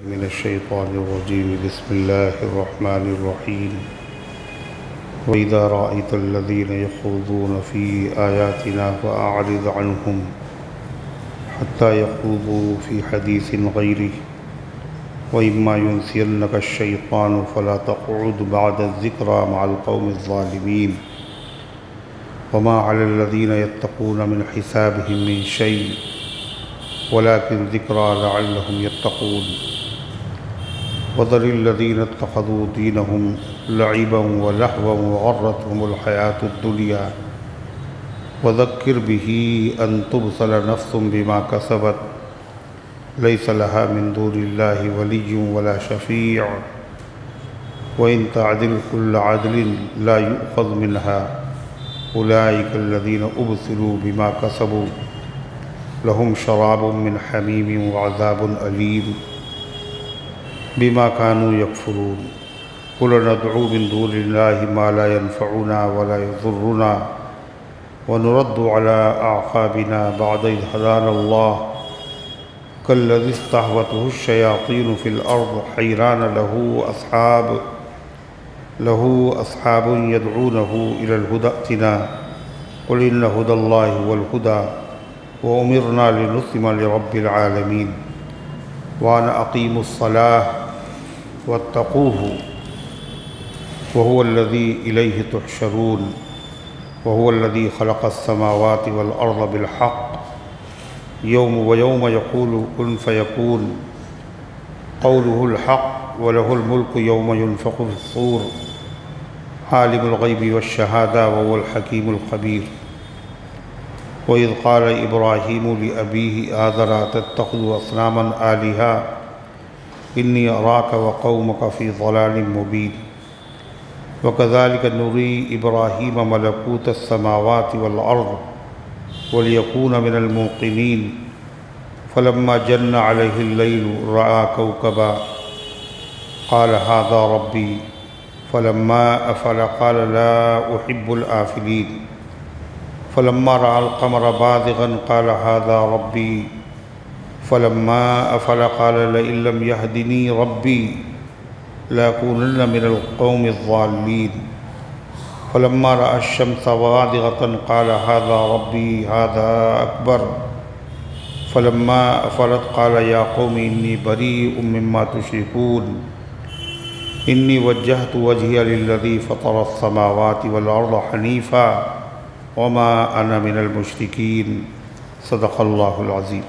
من الشيطان الرجيم بسم الله الرحمن الرحيم وإذا رأيت الذين يخوضون في آياتنا فأعرض عنهم حتى يخوضوا في حديث غيره وإما ينسينك الشيطان فلا تقعد بعد الذكرى مع القوم الظالمين وما على الذين يتقون من حسابهم من شيء ولكن ذكرى لعلهم يتقون وذر الذين اتخذوا دينهم لعبا ولهوا وغرتهم الحياة الدنيا وذكر به أن تبصل نفس بما كسبت ليس لها من دون الله ولي ولا شفيع وإن تعدل كل عدل لا يؤخذ منها أولئك الذين أبصروا بما كسبوا لهم شراب من حميم وعذاب أليم بما كانوا يكفرون قل ندعو من دون الله ما لا ينفعنا ولا يضرنا ونرد على أعقابنا بعد إذ هدانا الله كالذي استهوته الشياطين في الأرض حيران له أصحاب يدعونه إلى الهدى ائتنا قل إن هدى الله هو الهدى وأمرنا لنسلم لرب العالمين وأن أقيموا الصلاة واتقوه وهو الذي إليه تحشرون وهو الذي خلق السماوات والأرض بالحق ويوم يقول كن فيكون قوله الحق وله الملك يوم ينفخ في الصور عالم الغيب والشهادة وهو الحكيم الخبير وإذ قال إبراهيم لأبيه آذر تتخذ أصناما آلهة إني أراك وقومك في ضلال مبين وكذلك نري إبراهيم ملكوت السماوات والأرض وليكون من الموقنين فلما جن عليه الليل رأى كوكبا قال هذا ربي فلما أفل قال لا أحب الآفلين فلما رأى القمر بازغا قال هذا ربي فلما أفل قال لئن لم يهدني ربي لأكونن من القوم الضالين فلما رأى الشمس بازغة قال هذا ربي هذا أكبر فلما أفلت قال يا قوم إني بريء مما تشركون إني وجهت وجهي للذي فطر السماوات والأرض حنيفا وما أنا من المشركين صدق اللہ العظیم۔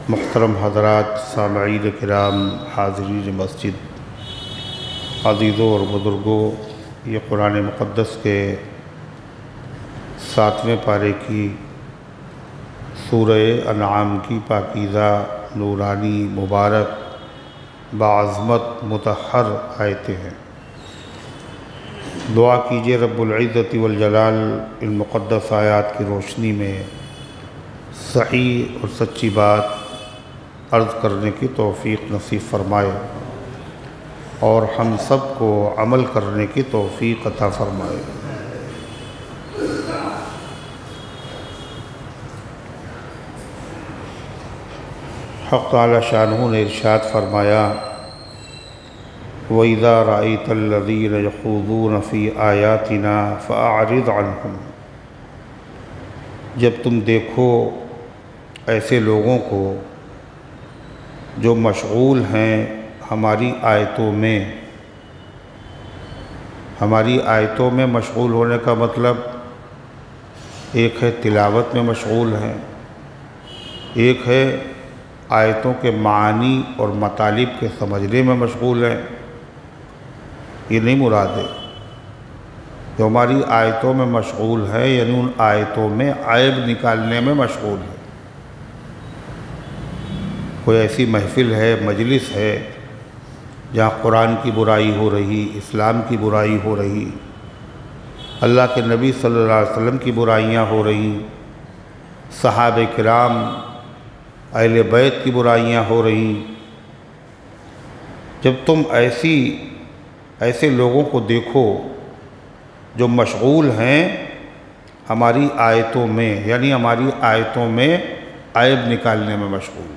محترم حضرات، سامعین کرام، حاضرین مسجد، عزیزوں اور بزرگوں، یہ قرآن مقدس کے 7ویں پارے کی سورہ انعام کی پاکیزہ، نورانی، مبارک، باعظمت، مطہر آیتیں ہیں۔ دعا کیجئے رب العزت والجلال ان مقدس آیات کی روشنی میں صحیح اور سچی بات عرض کرنے کی توفیق نصیب فرمائے اور ہم سب کو عمل کرنے کی توفیق عطا فرمائے۔ حق تعالی شانہ نے ارشاد فرمایا وَإِذَا رَأَيْتَ الَّذِينَ يَخُوضُونَ فِي آيَاتِنَا فَأَعْرِضْ عَنْهُمْ، جب تم دیکھو ایسے لوگوں کو جو مشغول ہیں ہماری آیتوں میں مشغول ہونے کا مطلب ایک ہے تلاوت میں مشغول ہیں، ایک ہے آیتوں کے معانی اور مطالب کے سمجھنے میں مشغول ہیں۔ یہ نہیں مراد ہے جو ہماری آیتوں میں مشغول ہے، یعنی ان آیتوں میں عیب نکالنے میں مشغول ہے۔ کوئی ایسی محفل ہے، مجلس ہے جہاں قرآن کی برائی ہو رہی، اسلام کی برائی ہو رہی، اللہ کے نبی صلی اللہ علیہ وسلم کی برائیاں ہو رہی، صحابہ کرام اہل بیت کی برائیاں ہو رہی، جب تم ایسے لوگوں کو دیکھو جو مشغول ہیں ہماری آیتوں میں، یعنی ہماری آیتوں میں عیب نکالنے میں مشغول،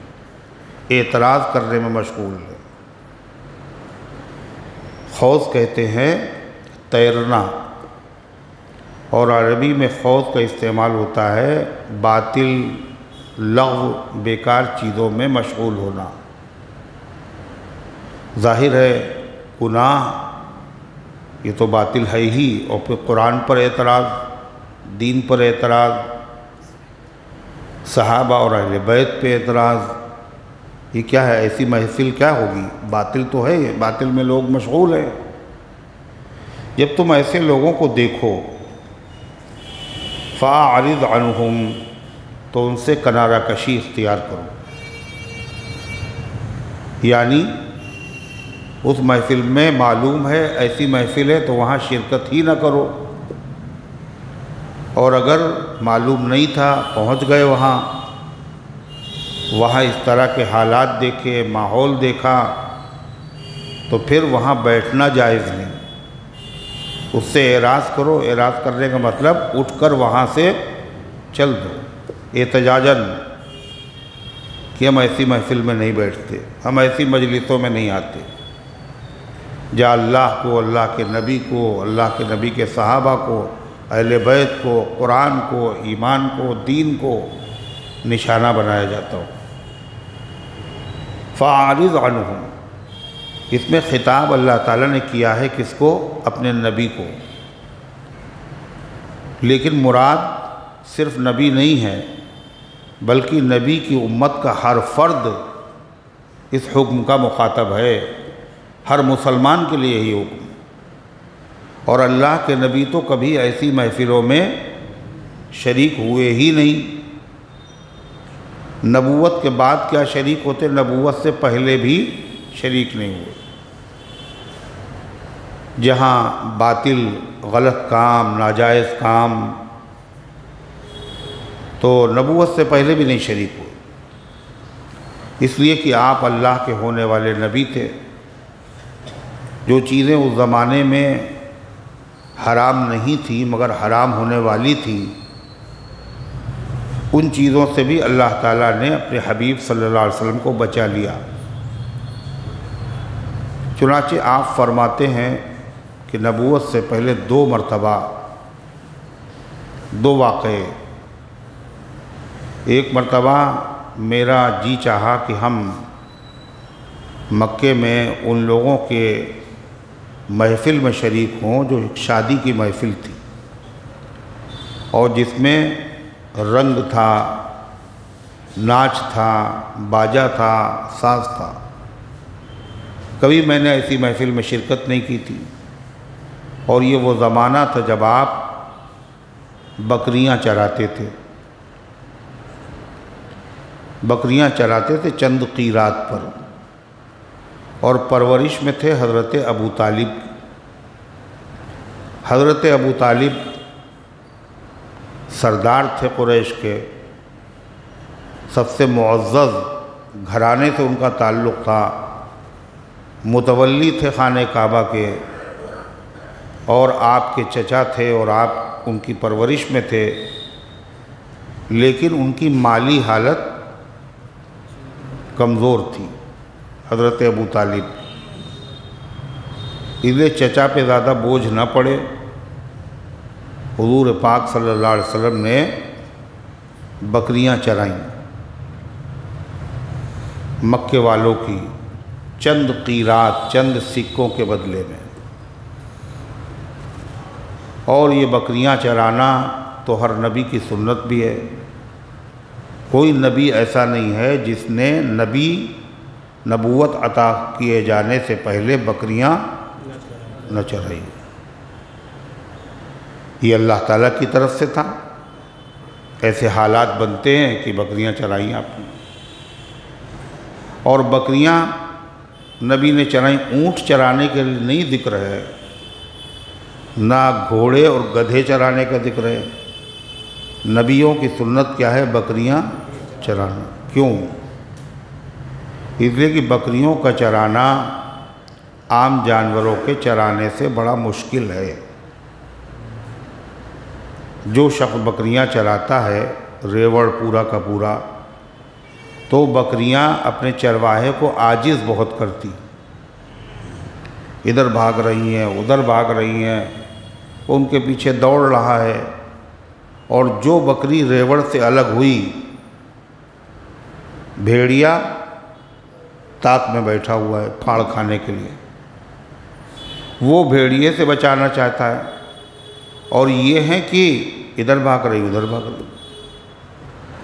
اعتراض کرنے میں مشغول ہے۔ خوض کہتے ہیں تیرنا، اور عربی میں خوض کا استعمال ہوتا ہے باطل، لغو، بیکار چیزوں میں مشغول ہونا۔ ظاہر ہے گناہ یہ تو باطل ہے ہی، اور پھر قرآن پر اعتراض، دین پر اعتراض، صحابہ اور اہل بیت پہ اعتراض، یہ کیا ہے؟ ایسی محفل کیا ہوگی؟ باطل تو ہے، باطل میں لوگ مشغول ہیں۔ جب تم ایسے لوگوں کو دیکھو فَأَعْرِضْ عَنْهُمْ، تو ان سے کنارہ کشی اختیار کرو، یعنی اس محفل میں معلوم ہے ایسی محفل ہے تو وہاں شرکت ہی نہ کرو، اور اگر معلوم نہیں تھا پہنچ گئے وہاں اس طرح کے حالات دیکھے، ماحول دیکھا، تو پھر وہاں بیٹھنا جائز نہیں، اس سے اعراض کرو۔ اعراض کرنے کا مطلب اٹھ کر وہاں سے چل دو، احتجاجاً، کہ ہم ایسی محفل میں نہیں بیٹھتے، ہم ایسی مجلسوں میں نہیں آتے جہاں اللہ کو، اللہ کے نبی کو، اللہ کے نبی کے صحابہ کو، اہل بیت کو، قرآن کو، ایمان کو، دین کو نشانہ بنایا جاتا ہو۔ فَأَعْرِضْ عَنْهُمْ، اس میں خطاب اللہ تعالیٰ نے کیا ہے کس کو؟ اپنے نبی کو، لیکن مراد صرف نبی نہیں ہے، بلکہ نبی کی امت کا ہر فرد اس حکم کا مخاطب ہے، ہر مسلمان کے لیے یہی حکم۔ اور اللہ کے نبی تو کبھی ایسی محفلوں میں شریک ہوئے ہی نہیں، نبوت کے بعد کیا شریک ہوتے، نبوت سے پہلے بھی شریک نہیں ہوئے۔ جہاں باطل، غلط کام، ناجائز کام، تو نبوت سے پہلے بھی نہیں شریک ہوئے، اس لیے کہ آپ اللہ کے ہونے والے نبی تھے۔ جو چیزیں اس زمانے میں حرام نہیں تھیں مگر حرام ہونے والی تھیں، ان چیزوں سے بھی اللہ تعالیٰ نے اپنے حبیب صلی اللہ علیہ وسلم کو بچا لیا۔ چنانچہ آپ فرماتے ہیں کہ نبوت سے پہلے 2 مرتبہ 2 واقعے، ایک مرتبہ میرا جی چاہا کہ ہم مکے میں ان لوگوں کے محفل میں شریک ہوں جو ایک شادی کی محفل تھی، اور جس میں رنگ تھا، ناچ تھا، باجا تھا، ساز تھا۔ کبھی میں نے ایسی محفل میں شرکت نہیں کی تھی، اور یہ وہ زمانہ تھا جب آپ بکریاں چراتے تھے، چند قیرات پر، اور پرورش میں تھے حضرت ابو طالب۔ حضرت ابو طالب سردار تھے قریش کے، سب سے معزز گھرانے سے ان کا تعلق تھا، متولی تھے خانہ کعبہ کے، اور آپ کے چچا تھے اور آپ ان کی پرورش میں تھے، لیکن ان کی مالی حالت کمزور تھی حضرت ابو طالب، اس لیے چچا پہ زیادہ بوجھ نہ پڑے، حضور پاک صلی اللہ علیہ وسلم نے بکریاں چرائیں مکے والوں کی، چند قیرات، چند سکوں کے بدلے میں۔ اور یہ بکریاں چرانا تو ہر نبی کی سنت بھی ہے، کوئی نبی ایسا نہیں ہے جس نے نبوت عطا کیے جانے سے پہلے بکریاں نہ چرائی۔ یہ اللہ تعالیٰ کی طرف سے تھا، ایسے حالات بنتے ہیں کہ بکریاں چرائیں آپ نے، اور بکریاں نبی نے چرائیں، اونٹ چرانے کے لیے نہیں ذکر ہے، نہ گھوڑے اور گدھے چرانے کا ذکر ہے۔ نبیوں کی سنت کیا ہے؟ بکریاں چرانا۔ کیوں؟ اس لیے کہ بکریوں کا چرانا عام جانوروں کے چرانے سے بڑا مشکل ہے۔ جو شخص بکریاں چراتا ہے ریوڑ پورا کا پورا، تو بکریاں اپنے چرواہے کو عاجز بہت کرتی، ادھر بھاگ رہی ہیں ادھر بھاگ رہی ہیں، وہ ان کے پیچھے دوڑ رہا ہے، اور جو بکری ریوڑ سے الگ ہوئی، بھیڑیا تاک میں بیٹھا ہوا ہے پھاڑ کھانے کے لیے، وہ بھیڑیے سے بچانا چاہتا ہے، اور یہ ہے کہ ادھر بھاگ رہی ادھر بھاگ رہی۔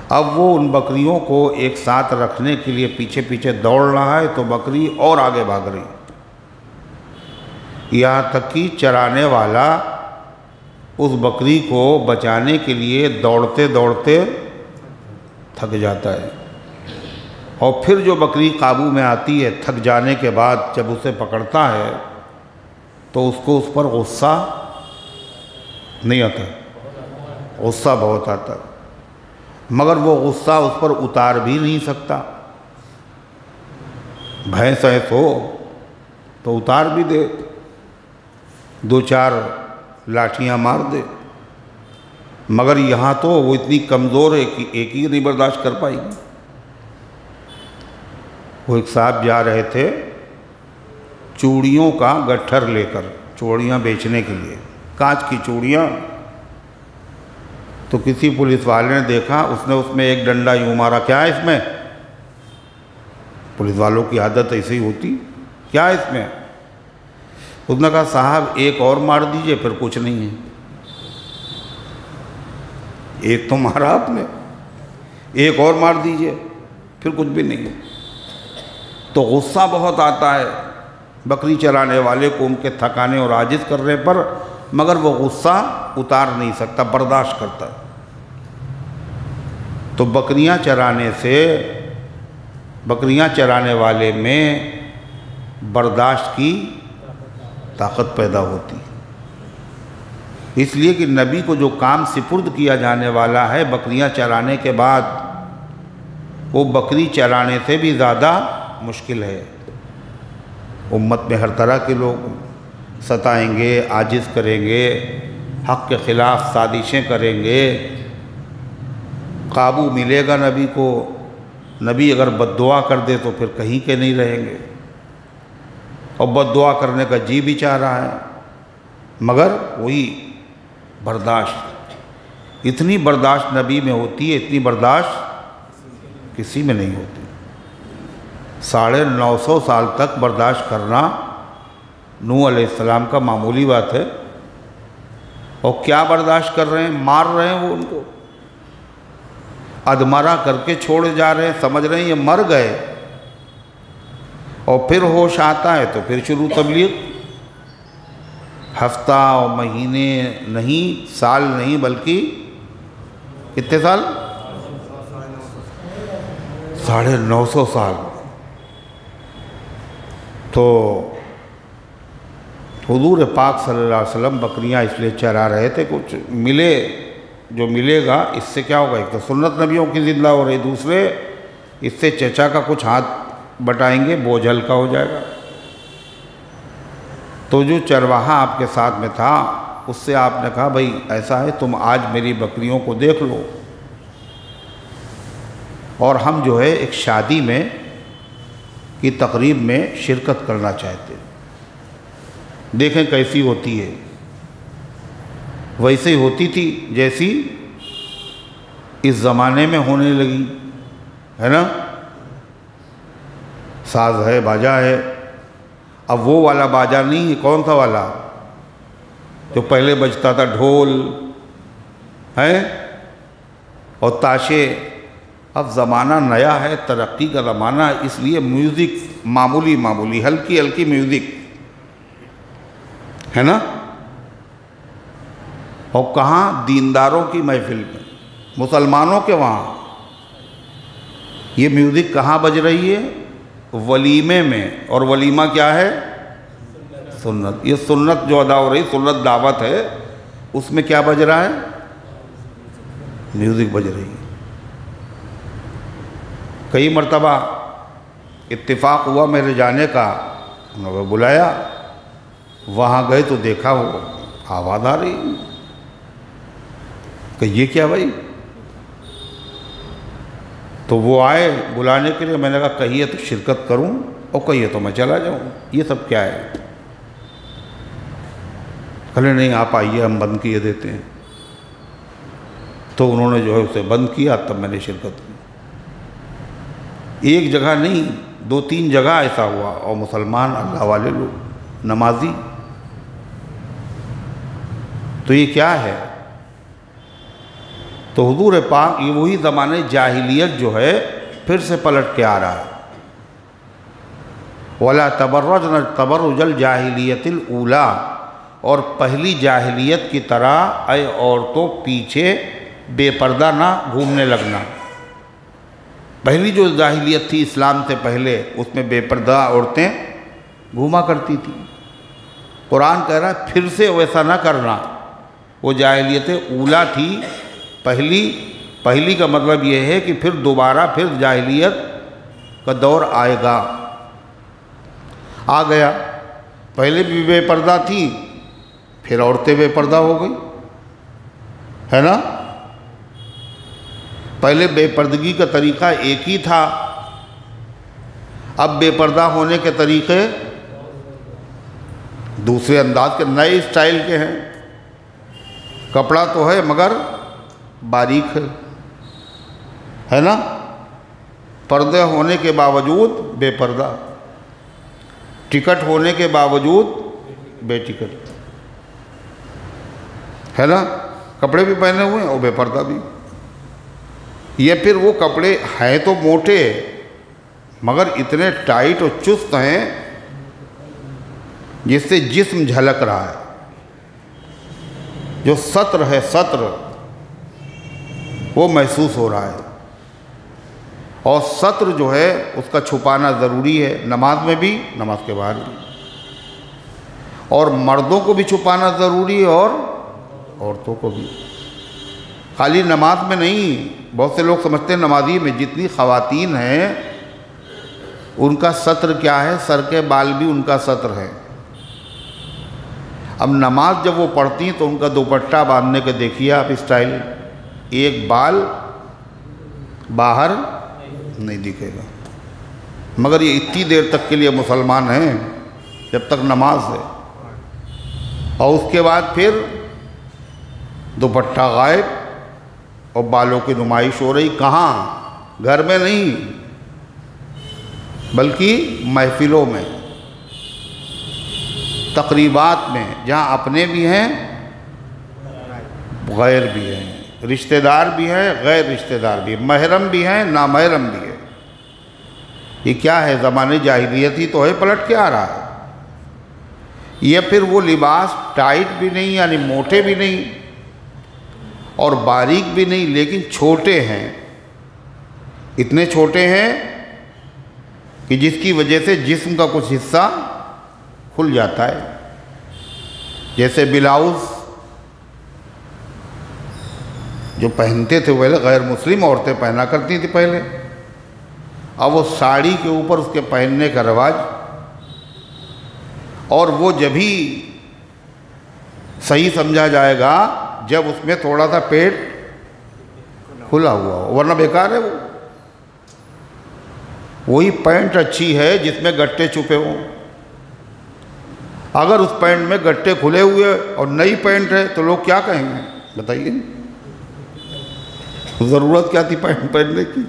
اب وہ ان بکریوں کو ایک ساتھ رکھنے کے لیے پیچھے پیچھے دوڑ رہا ہے، تو بکری اور آگے بھاگ رہی، یہاں تک کہ چرانے والا اس بکری کو بچانے کے لیے دوڑتے دوڑتے تھک جاتا ہے، اور پھر جو بکری قابو میں آتی ہے تھک جانے کے بعد، جب اسے پکڑتا ہے تو اس کو اس پر غصہ نہیں آتا، غصہ بہت آتا، مگر وہ غصہ اس پر اتار بھی نہیں سکتا۔ بھینس ایس ہو تو اتار بھی دے، دو چار لاٹھیاں مار دے، مگر یہاں تو وہ اتنی کمزور ہے کہ ایک ہی نہیں برداشت کر پائی گی۔ وہ ایک صاحب جا رہے تھے چوڑیوں کا گٹھر لے کر، چوڑیاں بیچنے کے لیے، کانچ کی چوڑیاں، تو کسی پولیس والے نے دیکھا، اس نے اس میں ایک ڈنڈا یوں مارا، کیا ہے اس میں؟ پولیس والوں کی عادت ایسی ہوتی، کیا ہے اس میں؟ اس نے کہا صاحب ایک اور مار دیجئے پھر کچھ نہیں ہے۔ ایک تو مارا آپ نے، ایک اور مار دیجئے پھر کچھ بھی نہیں ہے۔ تو غصہ بہت آتا ہے بکری چرانے والے کو ان کے تھکانے اور عاجز کرنے پر، مگر وہ غصہ اتار نہیں سکتا، برداشت کرتا ہے۔ تو بکریاں چرانے والے میں برداشت کی طاقت پیدا ہوتی، اس لیے کہ نبی کو جو کام سپرد کیا جانے والا ہے بکریاں چرانے کے بعد، وہ بکری چرانے سے بھی زیادہ مشکل ہے۔ امت میں ہر طرح کے لوگ ستائیں گے، عاجز کریں گے، حق کے خلاف سازشیں کریں گے، قابو ملے گا نبی کو، نبی اگر بد دعا کر دے تو پھر کہیں کے نہیں رہیں گے، اور بد دعا کرنے کا جی بھی چاہ رہا ہے، مگر وہی برداشت، اتنی برداشت نبی میں ہوتی ہے، اتنی برداشت کسی میں نہیں ہوتی۔ 950 سال تک برداشت کرنا نوح علیہ السلام کا معمولی بات ہے، اور کیا برداشت کر رہے ہیں؟ مار رہے ہیں وہ ان کو، ادمرا کر کے چھوڑے جا رہے ہیں، سمجھ رہے ہیں یہ مر گئے، اور پھر ہوش آتا ہے تو پھر شروع تبلیغ، ہفتہ اور مہینے نہیں، سال نہیں، بلکہ کتنے سال؟ 950 سال۔ تو حضور پاک صلی اللہ علیہ وسلم بکریاں اس لیے چرا رہے تھے، کچھ ملے، جو ملے گا اس سے کیا ہوگا؟ ایک تو سنت نبیوں کی زندہ ہو رہی، دوسرے اس سے چچا کا کچھ ہاتھ بٹائیں گے، بوجھ ہلکا ہو جائے گا۔ تو جو چرواہا آپ کے ساتھ میں تھا، اس سے آپ نے کہا بھائی ایسا ہے تم آج میری بکریوں کو دیکھ لو، اور ہم جو ہے ایک شادی میں کی تقریب میں شرکت کرنا چاہتے ہیں، دیکھیں کیسی ہوتی ہے۔ ویسے ہی ہوتی تھی جیسی اس زمانے میں ہونے لگی ہے نا، ساز ہے، باجا ہے، اب وہ والا باجا نہیں ہے، کون سا والا جو پہلے بجتا تھا؟ ڈھول ہے اور تاشے۔ اب زمانہ نیا ہے، ترقی کا زمانہ، اس لیے میوزک معمولی ہلکی ہلکی میوزک ہے نا، اور کہاں؟ دینداروں کی محفل میں، مسلمانوں کے وہاں یہ میوزک کہاں بج رہی ہے؟ ولیمے میں، اور ولیمہ کیا ہے؟ سنت۔ یہ سنت جو ادا ہو رہی، سنت دعوت ہے، اس میں کیا بج رہا ہے؟ میوزک بج رہی ہے۔ کئی مرتبہ اتفاق ہوا میرے جانے کا، انہوں نے بلایا، وہاں گئے تو دیکھا وہ آواز آ رہی، کہ یہ کیا بھائی؟ تو وہ آئے بلانے کے لیے، میں نے کہا کہیے تو شرکت کروں اور کہیے تو میں چلا جاؤں، یہ سب کیا ہے؟ کہنے نہیں آپ آئیے ہم بند کیے دیتے ہیں۔ تو انہوں نے جو ہے اسے بند کیا، تب میں نے شرکت کی۔ ایک جگہ نہیں 2-3 جگہ ایسا ہوا، اور مسلمان اللہ والے لوگ نمازی۔ تو یہ کیا ہے؟ تو حضور پاک یہ وہی زمانے جاہلیت جو ہے پھر سے پلٹ کے آ رہا ہے۔ وَلَا تَبَرَّجْنَ تَبَرُّجَ الْجَاهِلِيَّةِ الْأُولَىٰ، اور پہلی جاہلیت کی طرح اے عورتوں پیچھے بے پردہ نہ گھومنے لگنا۔ پہلی جو جاہلیت تھی اسلام سے پہلے، اس میں بے پردہ عورتیں گھوما کرتی تھی۔ قرآن کہہ رہا ہے پھر سے ویسا نہ کرنا۔ وہ جاہلیت اولا تھی، پہلی کا مطلب یہ ہے کہ پھر دوبارہ پھر جاہلیت کا دور آئے گا، آ گیا۔ پہلے بھی بے پردہ تھی، پھر عورتیں بے پردہ ہو گئی، ہے نا؟ پہلے بے پردگی کا طریقہ ایک ہی تھا، اب بے پردہ ہونے کے طریقے دوسرے انداز کے، نئے اسٹائل کے ہیں۔ کپڑا تو ہے مگر باریک ہے نا؟ پردے ہونے کے باوجود بے پردہ، ٹکٹ ہونے کے باوجود بے ٹکٹ، ہے نا؟ کپڑے بھی پہنے ہوئے ہیں اور بے پردہ بھی۔ یہ پھر وہ کپڑے ہیں تو موٹے مگر اتنے ٹائٹ اور چست ہیں جس سے جسم جھلک رہا ہے۔ جو سطر ہے، سطر وہ محسوس ہو رہا ہے، اور سطر جو ہے اس کا چھپانا ضروری ہے، نماز میں بھی نماز کے بعد بھی، اور مردوں کو بھی چھپانا ضروری ہے اور عورتوں کو بھی۔ خالی نماز میں نہیں، بہت سے لوگ سمجھتے ہیں نمازی میں جتنی خواتین ہیں ان کا سطر کیا ہے، سر کے بال بھی ان کا سطر ہے۔ اب نماز جب وہ پڑھتی ہیں تو ان کا دوپٹہ باندھنے کے دیکھیے آپ اسٹائل، ایک بال باہر نہیں دکھے گا، مگر یہ اتنی دیر تک کے لیے مسلمان ہیں جب تک نماز ہے، اور اس کے بعد پھر دوپٹہ غائب اور بالوں کی نمائش ہو رہی۔ کہاں؟ گھر میں نہیں بلکہ محفلوں میں، تقریبات میں، جہاں اپنے بھی ہیں غیر بھی ہیں، رشتہ دار بھی ہیں غیر رشتہ دار بھی ہیں، محرم بھی ہیں نامحرم بھی ہیں۔ یہ کیا ہے؟ زمانے جاہلیت ہی تو ہے، پلٹ کے آ رہا ہے۔ یہ پھر وہ لباس ٹائٹ بھی نہیں، یعنی موٹے بھی نہیں اور باریک بھی نہیں، لیکن چھوٹے ہیں، اتنے چھوٹے ہیں کہ جس کی وجہ سے جسم کا کچھ حصہ کھل جاتا ہے، جیسے بلاؤز جو پہنتے تھے پہلے غیر مسلم عورتیں پہنا کرتی تھی پہلے، اب وہ ساڑی کے اوپر اس کے پہننے کا رواج، اور وہ جبھی صحیح سمجھا جائے گا جب اس میں تھوڑا سا پیٹ کھلا ہوا ہو، ورنہ بیکار ہے وہ۔ وہی پینٹ اچھی ہے جس میں گٹے چھپے ہوں، اگر اس پینٹ میں گٹے کھلے ہوئے اور نئی پینٹ ہے تو لوگ کیا کہیں گے بتائیے؟ ضرورت کیا تھی پینٹ پہننے کی؟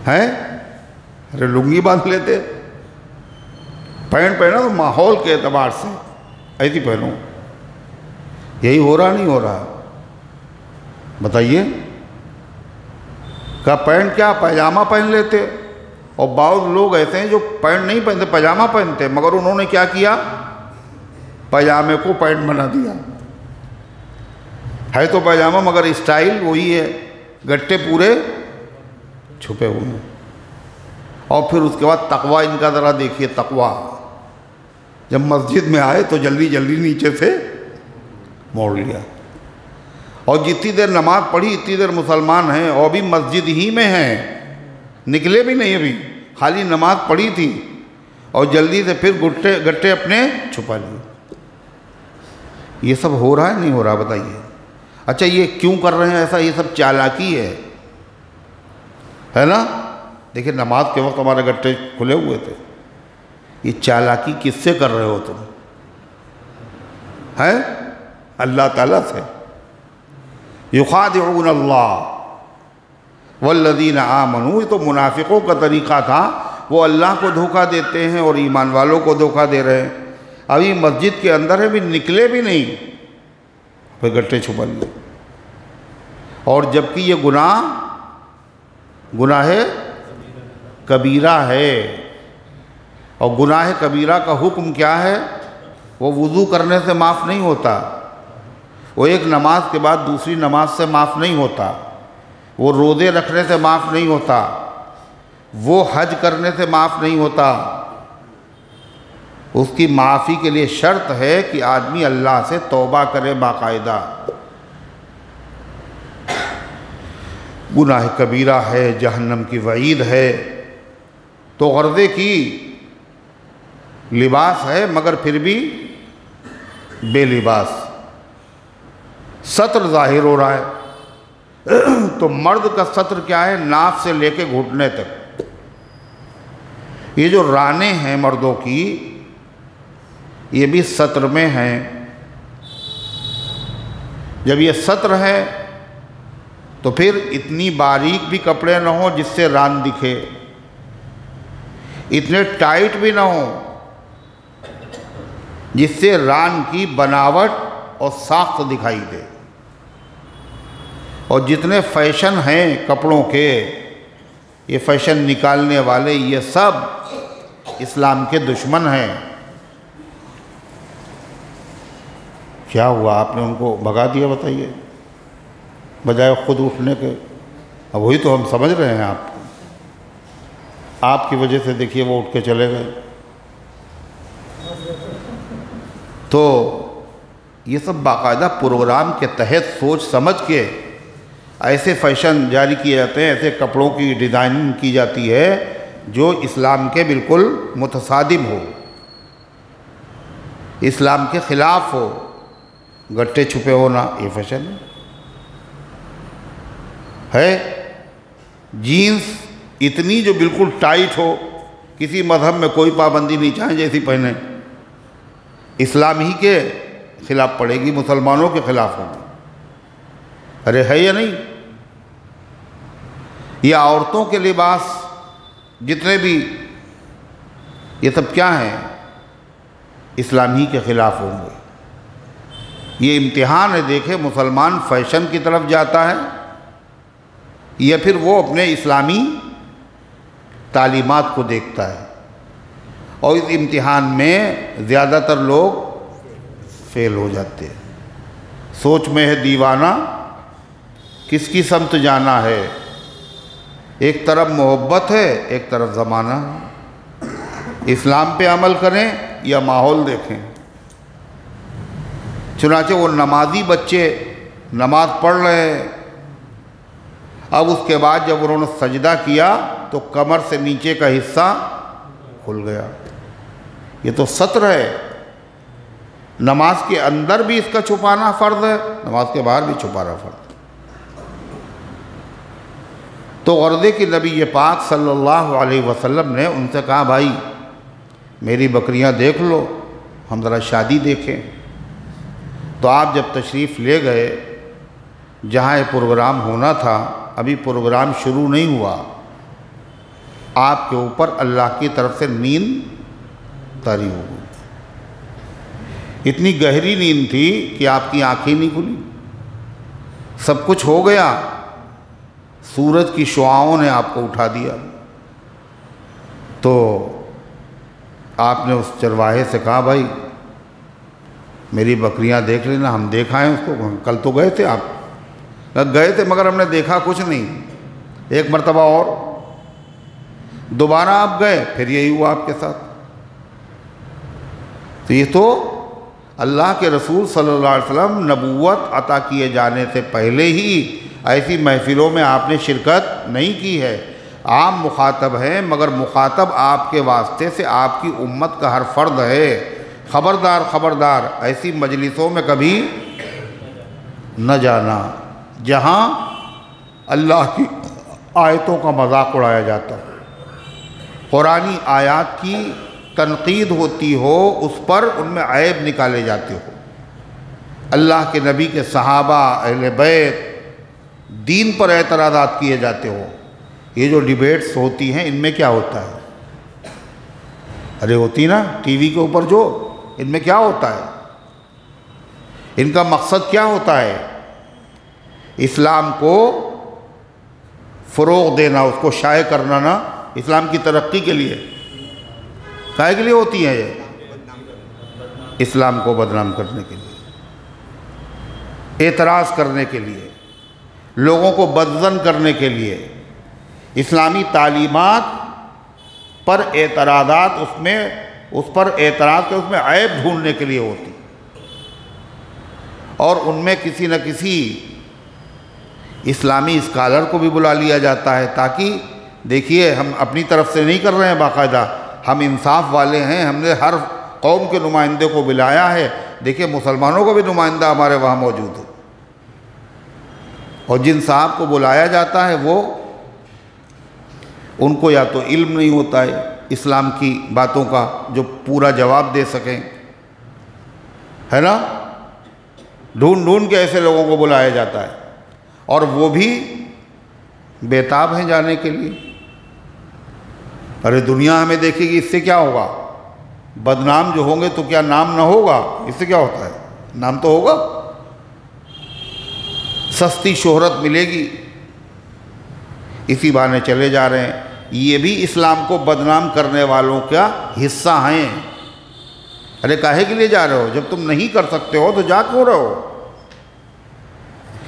ہے ارے لنگی باندھ لیتے، پینٹ پہنا تو ماحول کے اعتبار سے ایسی پہنو۔ یہی ہو رہا نہیں ہو رہا؟ بتائیے، کہ پینٹ کیا پائجامہ پہن لیتے، اور بعض لوگ ایسے ہیں جو پینٹ نہیں پہنتے پائجامہ پہنتے، مگر انہوں نے کیا کیا؟ پائجامے کو پینٹ بنا دیا۔ ہے تو پائجامہ مگر اسٹائل وہی ہے، گٹے پورے چھپے ہوئے ہیں۔ اور پھر اس کے بعد تقوی ان کا ذرا دیکھیے، تقوی جب مسجد میں آئے تو جلدی جلدی نیچے سے موڑ لیا، اور جتنی دیر نماز پڑھی اتنی دیر مسلمان ہیں اور بھی مسجد ہی میں ہیں، نکلے بھی نہیں، ابھی خالی نماز پڑھی تھی اور جلدی سے پھر گٹے اپنے چھپا لیے۔ یہ سب ہو رہا ہے نہیں ہو رہا بتائیے؟ اچھا یہ کیوں کر رہے ہیں ایسا؟ یہ سب چالاکی ہے نا؟ دیکھیں نماز کے وقت ہمارے گٹے کھلے ہوئے تھے، یہ چالاکی کس سے کر رہے ہو تم؟ ہے اللہ تعالیٰ سے۔ یخادعون اللہ والذین آمنوا، یہ تو منافقوں کا طریقہ تھا، وہ اللہ کو دھوکہ دیتے ہیں اور ایمان والوں کو دھوکہ دے رہے ہیں۔ ابھی مسجد کے اندر ہے، بھی نکلے بھی نہیں، پھر گٹے چھپا لیے۔ اور جبکہ یہ گناہ کبیرہ ہے، اور گناہ کبیرہ کا حکم کیا ہے؟ وہ وضو کرنے سے معاف نہیں ہوتا، وہ ایک نماز کے بعد دوسری نماز سے معاف نہیں ہوتا، وہ روزے رکھنے سے معاف نہیں ہوتا، وہ حج کرنے سے معاف نہیں ہوتا۔ اس کی معافی کے لیے شرط ہے کہ آدمی اللہ سے توبہ کرے باقاعدہ۔ گناہ کبیرہ ہے، جہنم کی وعید ہے، تو غرضے کی لباس ہے مگر پھر بھی بے لباس، ستر ظاہر ہو رہا ہے۔ تو مرد کا ستر کیا ہے؟ ناف سے لے کے گھٹنے تک۔ یہ جو رانے ہیں مردوں کی، یہ بھی ستر میں ہیں۔ جب یہ ستر ہے تو پھر اتنی باریک بھی کپڑے نہ ہوں جس سے ران دکھے، اتنے ٹائٹ بھی نہ ہوں جس سے ران کی بناوٹ اور ساخت دکھائی دے۔ اور جتنے فیشن ہیں کپڑوں کے، یہ فیشن نکالنے والے، یہ سب اسلام کے دشمن ہیں۔ کیا ہوا؟ آپ نے ان کو بھگا دیا، بتائیے، بجائے خود اٹھنے کے۔ اب وہی تو ہم سمجھ رہے ہیں آپ کی وجہ سے دیکھیے وہ اٹھ کے چلے گئے۔ تو یہ سب باقاعدہ پروگرام کے تحت سوچ سمجھ کے ایسے فیشن جاری کیے جاتے ہیں، ایسے کپڑوں کی ڈیزائننگ کی جاتی ہے جو اسلام کے بالکل متصادم ہو، اسلام کے خلاف ہو۔ گٹے چھپے ہونا یہ فیشن ہے۔ جینس اتنی جو بالکل ٹائٹ ہو، کسی مذہب میں کوئی پابندی نہیں، چاہیں جیسی پہنے، اسلام ہی کے خلاف پڑے گی، مسلمانوں کے خلاف ہوگی۔ ارے ہے یا نہیں؟ یہ عورتوں کے لباس جتنے بھی، یہ سب کیا ہیں؟ اسلام ہی کے خلاف ہوں گے۔ یہ امتحان ہے، دیکھے مسلمان فیشن کی طرف جاتا ہے یا پھر وہ اپنے اسلامی تعلیمات کو دیکھتا ہے۔ اور اس امتحان میں زیادہ تر لوگ فیل ہو جاتے ہیں۔ سوچ میں ہے دیوانہ، کس کی سمت جانا ہے؟ ایک طرف محبت ہے، ایک طرف زمانہ ہے۔ اسلام پہ عمل کریں یا ماحول دیکھیں؟ چنانچہ وہ نمازی بچے نماز پڑھ رہے ہیں، اب اس کے بعد جب انہوں نے سجدہ کیا تو کمر سے نیچے کا حصہ کھل گیا۔ یہ تو ستر ہے۔ نماز کے اندر بھی اس کا چھپانا فرض ہے، نماز کے باہر بھی چھپانا فرض ہے۔ تو غرضے کہ نبی پاک صلی اللہ علیہ وسلم نے ان سے کہا بھائی میری بکریاں دیکھ لو، ہم ذرا شادی دیکھیں۔ تو آپ جب تشریف لے گئے جہاں یہ پروگرام ہونا تھا، ابھی پروگرام شروع نہیں ہوا، آپ کے اوپر اللہ کی طرف سے نیند طاری ہو گئی۔ اتنی گہری نیند تھی کہ آپ کی آنکھیں نہیں کھلی، سب کچھ ہو گیا، سورج کی شعاؤں نے آپ کو اٹھا دیا۔ تو آپ نے اس چرواہے سے کہا بھائی میری بکریاں دیکھ لینا، ہم دیکھ آئے اس کو، کل تو گئے تھے آپ، گئے تھے مگر ہم نے دیکھا کچھ نہیں، ایک مرتبہ اور دوبارہ آپ گئے، پھر یہی ہوا آپ کے ساتھ۔ تو یہ تو اللہ کے رسول صلی اللہ علیہ وسلم نبوت عطا کیے جانے سے پہلے ہی ایسی محفلوں میں آپ نے شرکت نہیں کی ہے۔ عام مخاطب ہیں مگر مخاطب آپ کے واسطے سے آپ کی امت کا ہر فرد ہے۔ خبردار خبردار، ایسی مجلسوں میں کبھی نہ جانا جہاں اللہ کی آیتوں کا مذاق اڑایا جاتا ہو، قرآنی آیات کی تنقید ہوتی ہو، اس پر ان میں عیب نکالے جاتے ہو، اللہ کے نبی کے صحابہ، اہل بیت، دین پر اعتراضات کیے جاتے ہو۔ یہ جو ڈیبیٹس ہوتی ہیں ان میں کیا ہوتا ہے؟ ارے ہوتی نا ٹی وی کے اوپر جو، ان میں کیا ہوتا ہے؟ ان کا مقصد کیا ہوتا ہے؟ اسلام کو فروغ دینا، اس کو شائع کرنا، نا اسلام کی ترقی کے لیے۔ کائے کے لیے ہوتی ہیں یہ؟ اسلام کو بدنام کرنے کے لیے، اعتراض کرنے کے لیے، لوگوں کو بدظن کرنے کے لیے، اسلامی تعلیمات پر اعتراضات، اس پر اعتراض کے اس میں عیب ڈھونڈنے کے لیے ہوتی، اور ان میں کسی نہ کسی اسلامی اسکالر کو بھی بلا لیا جاتا ہے، تاکہ دیکھیے ہم اپنی طرف سے نہیں کر رہے ہیں، باقاعدہ ہم انصاف والے ہیں، ہم نے ہر قوم کے نمائندے کو بلایا ہے، دیکھیے مسلمانوں کو بھی نمائندہ ہمارے وہاں موجود ہے، اور جن صاحب کو بلایا جاتا ہے وہ ان کو یا تو علم نہیں ہوتا ہے اسلام کی باتوں کا جو پورا جواب دے سکیں، ہے نا، ڈھونڈ ڈھونڈ کے ایسے لوگوں کو بلایا جاتا ہے، اور وہ بھی بےتاب ہیں جانے کے لیے۔ ارے دنیا ہمیں دیکھے گی، اس سے کیا ہوگا؟ بدنام جو ہوں گے تو کیا نام نہ ہوگا؟ اس سے کیا ہوتا ہے؟ نام تو ہوگا، سستی شہرت ملے گی، اسی بہانے چلے جا رہے ہیں۔ یہ بھی اسلام کو بدنام کرنے والوں کا حصہ ہیں۔ ارے کاہے کے لیے جا رہے ہو؟ جب تم نہیں کر سکتے ہو تو جا کیوں رہے ہو؟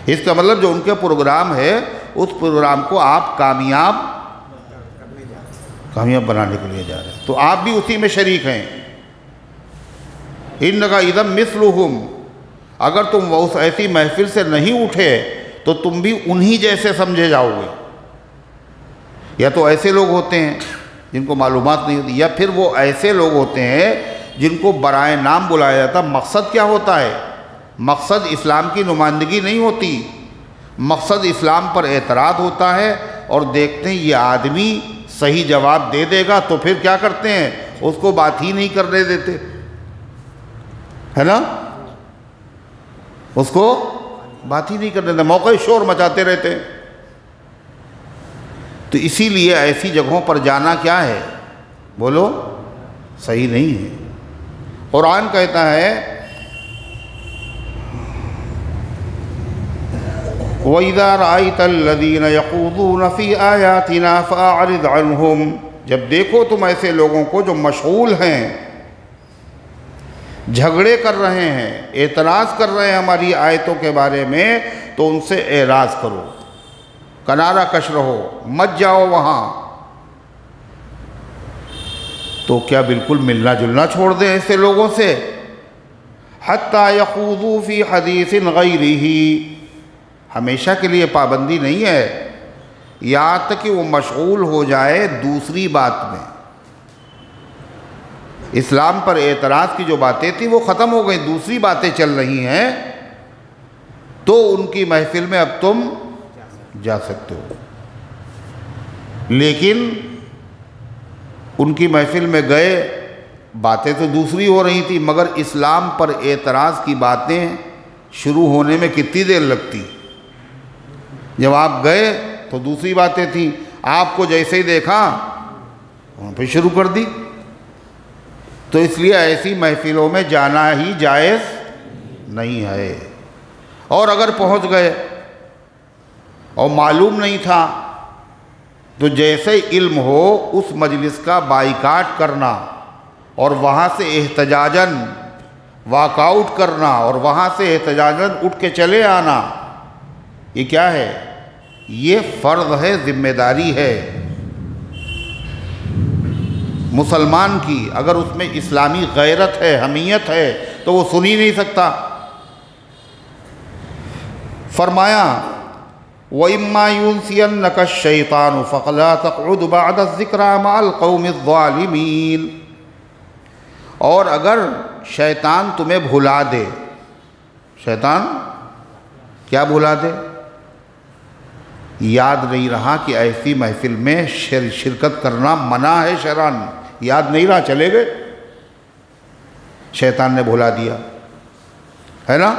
اس کا مطلب جو ان کے پروگرام ہے اس پروگرام کو آپ کامیاب بنانے کے لیے جا رہے ہیں، تو آپ بھی اسی میں شریک ہیں۔ اِنَّكَ اِذًا مِثْلُهُمْ، اگر تم اس ایسی محفل سے نہیں اٹھے تو تم بھی انہی جیسے سمجھے جاؤ گے۔ یا تو ایسے لوگ ہوتے ہیں جن کو معلومات نہیں ہوتی، یا پھر وہ ایسے لوگ ہوتے ہیں جن کو برائے نام بلایا جاتا۔ مقصد کیا ہوتا ہے؟ مقصد اسلام کی نمائندگی نہیں ہوتی، مقصد اسلام پر اعتراض ہوتا ہے، اور دیکھتے ہیں یہ آدمی صحیح جواب دے دے گا تو پھر کیا کرتے ہیں؟ اس کو بات ہی نہیں کرنے دیتے، ہے نا، اس کو بات ہی نہیں کرنے دیتے، موقع شور مچاتے رہتے ہیں۔ تو اسی لیے ایسی جگہوں پر جانا کیا ہے؟ بولو، صحیح نہیں ہے۔ قرآن کہتا ہے وَإِذَا رَأَيْتَ الَّذِينَ يَخُوضُونَ فِي آيَاتِنَا فَأَعْرِضْ عَنْهُمْ، جب دیکھو تم ایسے لوگوں کو جو مشغول ہیں، جھگڑے کر رہے ہیں، اعتراض کر رہے ہیں ہماری آیتوں کے بارے میں، تو ان سے اعراض کرو، کنارہ کش رہو، مت جاؤ وہاں۔ تو کیا بالکل ملنا جلنا چھوڑ دیں ایسے لوگوں سے؟ حَتَّى يَخُوضُوا فِي حَدِيثٍ غَيْرِهِ، ہمیشہ کے لیے پابندی نہیں ہے، یہاں تک کہ وہ مشغول ہو جائے دوسری بات میں۔ اسلام پر اعتراض کی جو باتیں تھیں وہ ختم ہو گئی، دوسری باتیں چل رہی ہیں، تو ان کی محفل میں اب تم جا سکتے ہو۔ لیکن ان کی محفل میں گئے، باتیں تو دوسری ہو رہی تھی، مگر اسلام پر اعتراض کی باتیں شروع ہونے میں کتنی دیر لگتی؟ جب آپ گئے تو دوسری باتیں تھیں، آپ کو جیسے ہی دیکھا وہاں پہ شروع کر دی۔ تو اس لیے ایسی محفلوں میں جانا ہی جائز نہیں ہے، اور اگر پہنچ گئے اور معلوم نہیں تھا تو جیسے علم ہو اس مجلس کا بائیکاٹ کرنا، اور وہاں سے احتجاجاً واک آؤٹ کرنا، اور وہاں سے احتجاجاً اٹھ کے چلے آنا، یہ کیا ہے؟ یہ فرض ہے، ذمہ داری ہے مسلمان کی۔ اگر اس میں اسلامی غیرت ہے، حمیت ہے، تو وہ سن ہی نہیں سکتا۔ فرمایا وَإِمَّا يُنْسِيَنَّكَ الشَّيْطَانُ فَلَا تَقْعُدْ بَعْدَ الذِّكْرَىٰ مَعَ الْقَوْمِ الظَّالِمِينَ، اور اگر شیطان تمہیں بھلا دے، شیطان کیا بھلا دے؟ یاد نہیں رہا کہ ایسی محفل میں شرکت کرنا منع ہے شرعاً، یاد نہیں رہا، چلے گئے، شیطان نے بھلا دیا ہے نا۔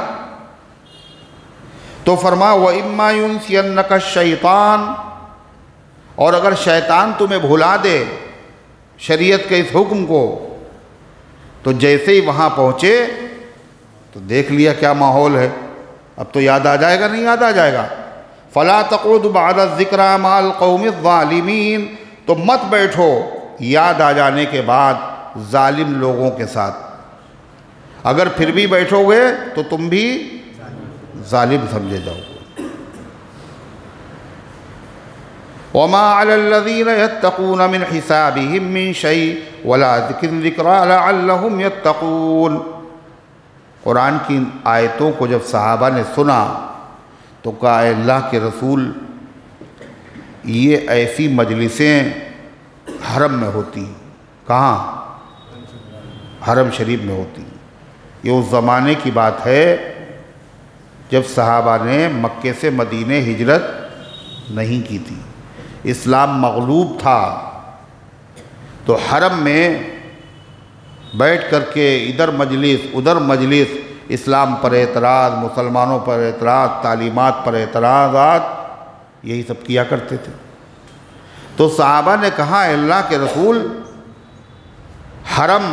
تو فرمایا وَإِمَّا يُنْسِيَنَّكَ الشَّيْطَانُ، اور اگر شیطان تمہیں بھلا دے شریعت کے اس حکم کو، تو جیسے ہی وہاں پہنچے تو دیکھ لیا کیا ماحول ہے، اب تو یاد آ جائے گا، نہیں یاد آ جائے گا۔ فَلَا تَقْعُدْ بَعْدَ الذِّكْرَىٰ مَعَ الْقَوْمِ الظَّالِمِينَ، تو مت بیٹھو یاد آ جانے کے بعد ظالم لوگوں کے ساتھ، اگر پھر بھی بیٹھو گے تو تم بھی ظالم سمجھے جاؤ گے۔ وَمَا عَلَى الَّذِينَ يَتَّقُونَ مِنْ حِسَابِهِمْ مِنْ شَيْءٍ وَلَٰكِنْ ذِكْرَىٰ لَعَلَّهُمْ يَتَّقُونَ۔ قرآن کی آیتوں کو جب صحابہ نے سنا تو کہا اے اللہ کے رسول، یہ ایسی مجلسیں حرم میں ہوتی ہیں، کہاں؟ حرم شریف میں ہوتی ہیں۔ یہ اس زمانے کی بات ہے جب صحابہ نے مکے سے مدینے ہجرت نہیں کی تھی، اسلام مغلوب تھا، تو حرم میں بیٹھ کر کے ادھر مجلس ادھر مجلس، اسلام پر اعتراض، مسلمانوں پر اعتراض، تعلیمات پر اعتراضات، یہی سب کیا کرتے تھے۔ تو صحابہ نے کہا اے اللہ کے رسول، حرم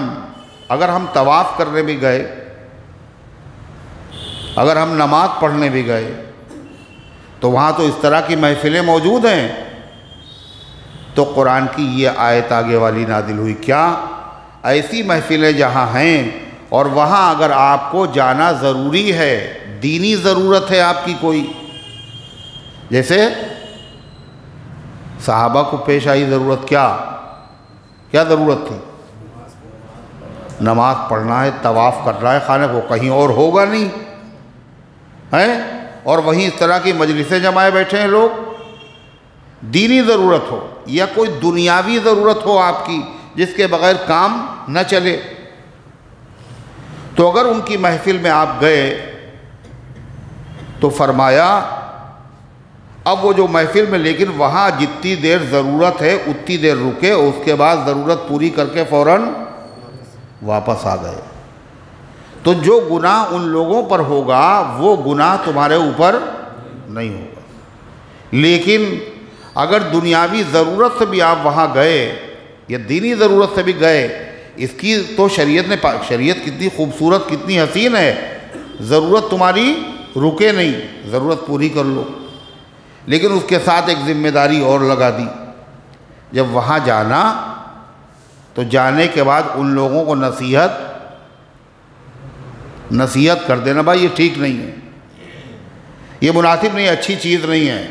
اگر ہم طواف کرنے بھی گئے، اگر ہم نماز پڑھنے بھی گئے، تو وہاں تو اس طرح کی محفلیں موجود ہیں۔ تو قرآن کی یہ آیت آگے والی نازل ہوئی، کیا ایسی محفلیں جہاں ہیں اور وہاں اگر آپ کو جانا ضروری ہے، دینی ضرورت ہے آپ کی کوئی، جیسے صحابہ کو پیش آئی ضرورت، کیا ضرورت تھی؟ نماز پڑھنا ہے، طواف کرنا ہے خانہ کو، کہیں اور ہوگا نہیں ہے، اور وہیں اس طرح کی مجلسیں جمائے بیٹھے ہیں لوگ۔ دینی ضرورت ہو یا کوئی دنیاوی ضرورت ہو آپ کی جس کے بغیر کام نہ چلے، تو اگر ان کی محفل میں آپ گئے تو فرمایا اب وہ جو محفل میں، لیکن وہاں جتنی دیر ضرورت ہے اتنی دیر رکے، اس کے بعد ضرورت پوری کر کے فوراً واپس آ گئے۔ تو جو گناہ ان لوگوں پر ہوگا وہ گناہ تمہارے اوپر نہیں ہوگا، لیکن اگر دنیاوی ضرورت سے بھی آپ وہاں گئے یا دینی ضرورت سے بھی گئے، اس کی تو شریعت کتنی خوبصورت، کتنی حسین ہے، ضرورت تمہاری رکے نہیں، ضرورت پوری کر لو، لیکن اس کے ساتھ ایک ذمہ داری اور لگا دی، جب وہاں جانا تو جانے کے بعد ان لوگوں کو نصیحت کر دینا، بھائی یہ ٹھیک نہیں ہے، یہ مناسب نہیں ہے، اچھی چیز نہیں ہے۔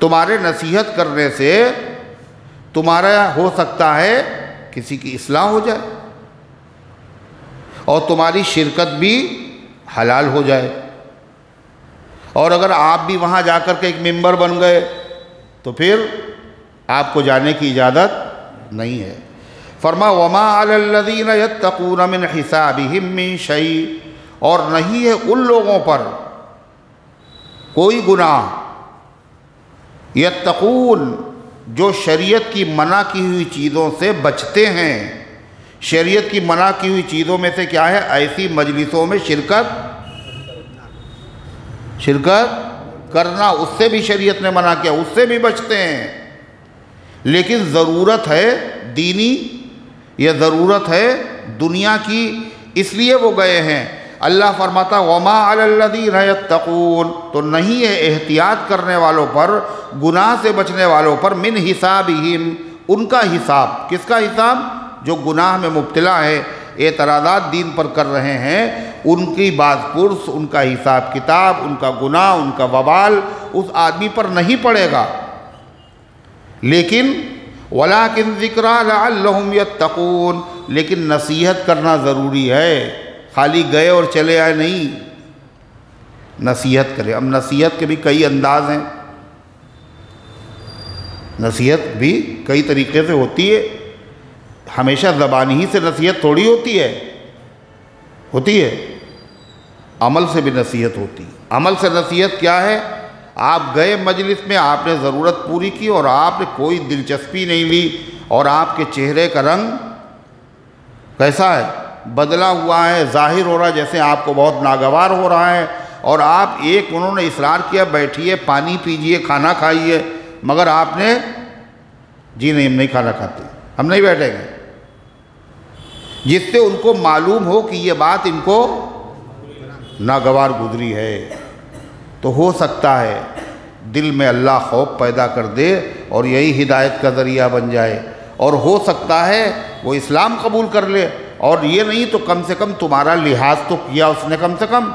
تمہارے نصیحت کرنے سے تمہارا ہو سکتا ہے کسی کی اصلاح ہو جائے اور تمہاری شرکت بھی حلال ہو جائے، اور اگر آپ بھی وہاں جا کر کے ایک ممبر بن گئے تو پھر آپ کو جانے کی اجازت نہیں ہے۔ فرمایا وَمَا عَلَى الَّذِينَ يَتَّقُونَ مِنْ حِسَابِهِمْ مِنْ شَيْءٍ، اور نہیں ہے ان لوگوں پر کوئی گناہ، یتقون جو شریعت کی منع کی ہوئی چیزوں سے بچتے ہیں۔ شریعت کی منع کی ہوئی چیزوں میں سے کیا ہے؟ ایسی مجلسوں میں شرکت کرنا، اس سے بھی شریعت نے منع کیا، اس سے بھی بچتے ہیں، لیکن ضرورت ہے دینی یا ضرورت ہے دنیا کی، اس لیے وہ گئے ہیں۔ اللہ فرماتا وَمَا عَلَى الَّذِينَ يَتَّقُونَ، تو نہیں ہے احتیاط کرنے والوں پر، گناہ سے بچنے والوں پر، من حسابہم، ان کا حساب، کس کا حساب؟ جو گناہ میں مبتلا ہے، اعتراضات دین پر کر رہے ہیں، ان کی باز پرس، ان کا حساب کتاب، ان کا گناہ، ان کا وبال اس آدمی پر نہیں پڑے گا، لیکن وَلَٰكِنْ ذِكْرَىٰ لَعَلَّهُمْ يَتَّقُونَ، لیکن نصیحت کرنا ضروری ہے، خالی گئے اور چلے آئے نہیں، نصیحت کرے۔ اب نصیحت کے بھی کئی انداز ہیں، نصیحت بھی کئی طریقے سے ہوتی ہے، ہمیشہ زبانی ہی سے نصیحت تھوڑی ہوتی ہے، عمل سے بھی نصیحت ہوتی. عمل سے نصیحت کیا ہے؟ آپ گئے مجلس میں، آپ نے ضرورت پوری کی اور آپ نے کوئی دلچسپی نہیں لی، اور آپ کے چہرے کا رنگ کیسا ہے؟ بدلا ہوا ہے، ظاہر ہو رہا ہے جیسے آپ کو بہت ناگوار ہو رہا ہے، اور آپ انہوں نے اصرار کیا بیٹھیے، پانی پیجئے، کھانا کھائیے، مگر آپ نے جی نہیں، ہم نہیں کھانا کھاتے، ہم نہیں بیٹھیں گے، جس سے ان کو معلوم ہو کہ یہ بات ان کو ناگوار گزری ہے. تو ہو سکتا ہے دل میں اللہ خوف پیدا کر دے اور یہی ہدایت کا ذریعہ بن جائے، اور ہو سکتا ہے وہ اسلام قبول کر لے، اور یہ نہیں تو کم سے کم تمہارا لحاظ تو کیا اس نے، کم سے کم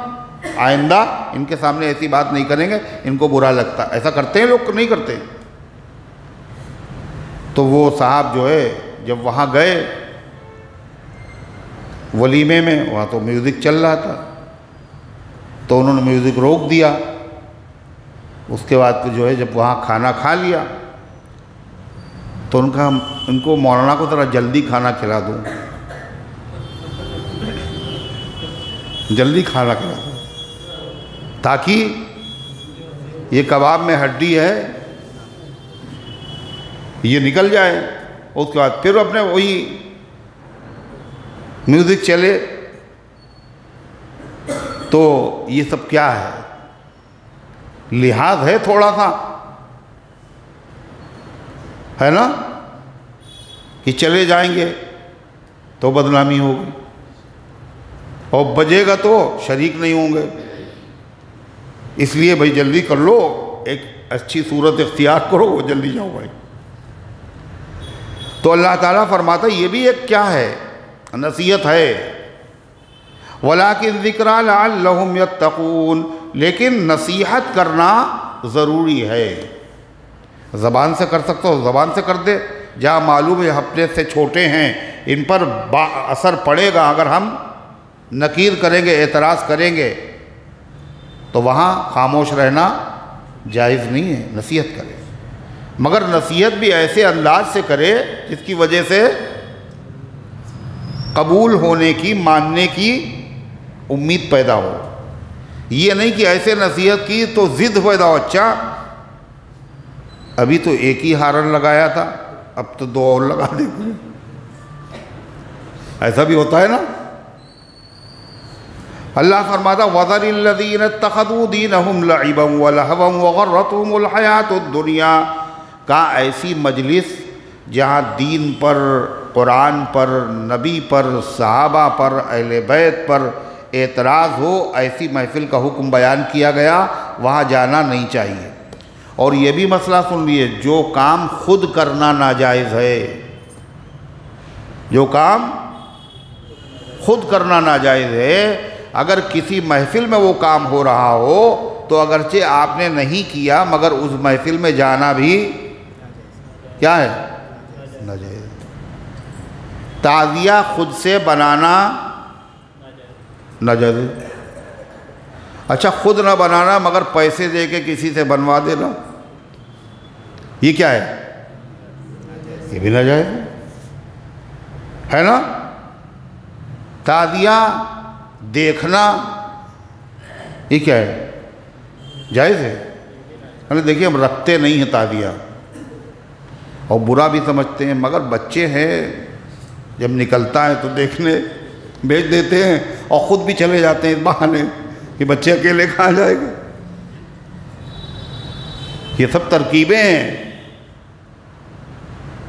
آئندہ ان کے سامنے ایسی بات نہیں کریں گے، ان کو برا لگتا. ایسا کرتے ہیں لوگ، نہیں کرتے. تو وہ صاحب جو ہے جب وہاں گئے ولیمے میں، وہاں تو میوزک چل رہا تھا، تو انہوں نے میوزک روک دیا. اس کے بعد جو ہے جب وہاں کھانا کھا لیا تو ان کو مولانا کو ذرا جلدی کھانا کھلا دوں، جلدی کھانا کھلا دوں تاکہ یہ کباب میں ہڈی ہے یہ نکل جائے. اس کے بعد پھر اپنے وہی میوزک چلے. تو یہ سب کیا ہے؟ لحاظ ہے تھوڑا سا، ہے نا، کہ چلے جائیں گے تو بدنامی ہوگی، اور بجے گا تو شریک نہیں ہوں گے. اس لیے بھائی جلدی کر لو، ایک اچھی صورت اختیار کرو، وہ جلدی جاؤ بھائی. تو اللہ تعالیٰ فرماتا ہے یہ بھی ایک کیا ہے؟ نصیحت ہے. وَلَٰكِنْ ذِكْرَىٰ لَعَلَّهُمْ يَتَّقُونَ، لیکن نصیحت کرنا ضروری ہے. زبان سے کر سکتا ہو زبان سے کر دے، جہاں معلوم ہے اپنے سے چھوٹے ہیں، ان پر اثر پڑے گا، اگر ہم نکیر کریں گے، اعتراض کریں گے، تو وہاں خاموش رہنا جائز نہیں ہے، نصیحت کرے. مگر نصیحت بھی ایسے انداز سے کرے جس کی وجہ سے قبول ہونے کی، ماننے کی امید پیدا ہو. یہ نہیں کہ ایسے نصیحت کی تو ضد پیدا ہو، اچھا ابھی تو ایک ہی ہارن لگایا تھا، اب تو 2 اور لگا دیں. ایسا بھی ہوتا ہے نا. اللہ فرماتا وَذَرِ الَّذِينَ اتَّخَذُوا دِينَهُمْ لَعِبًا وَلَهْوًا وَغَرَّتْهُمُ الْحَيَاةُ الدُّنْيَا، کا ایسی مجلس جہاں دین پر، قرآن پر، نبی پر، صحابہ پر، اہل بیت پر اعتراض ہو، ایسی محفل کا حکم بیان کیا گیا، وہاں جانا نہیں چاہیے. اور یہ بھی مسئلہ سن لیے، جو کام خود کرنا ناجائز ہے، جو کام خود کرنا ناجائز ہے، اگر کسی محفل میں وہ کام ہو رہا ہو تو اگرچہ آپ نے نہیں کیا، مگر اس محفل میں جانا بھی کیا ہے؟ ناجائز. تعزیہ خود سے بنانا ناجائز. اچھا خود نہ بنانا مگر پیسے دے کے کسی سے بنوا دینا، یہ کیا ہے؟ یہ بھی ناجائز ہے نا. تعزیہ دیکھنا یہ کیا ہے؟ جائز ہے. دیکھیے ہم رکھتے نہیں ہیں تعزیہ، اور برا بھی سمجھتے ہیں، مگر بچے ہیں جب نکلتا ہے تو دیکھنے بھیج دیتے ہیں، اور خود بھی چلے جاتے ہیں اس بہانے کہ بچے اکیلے کہاں جائیں گے. یہ سب ترکیبیں ہیں.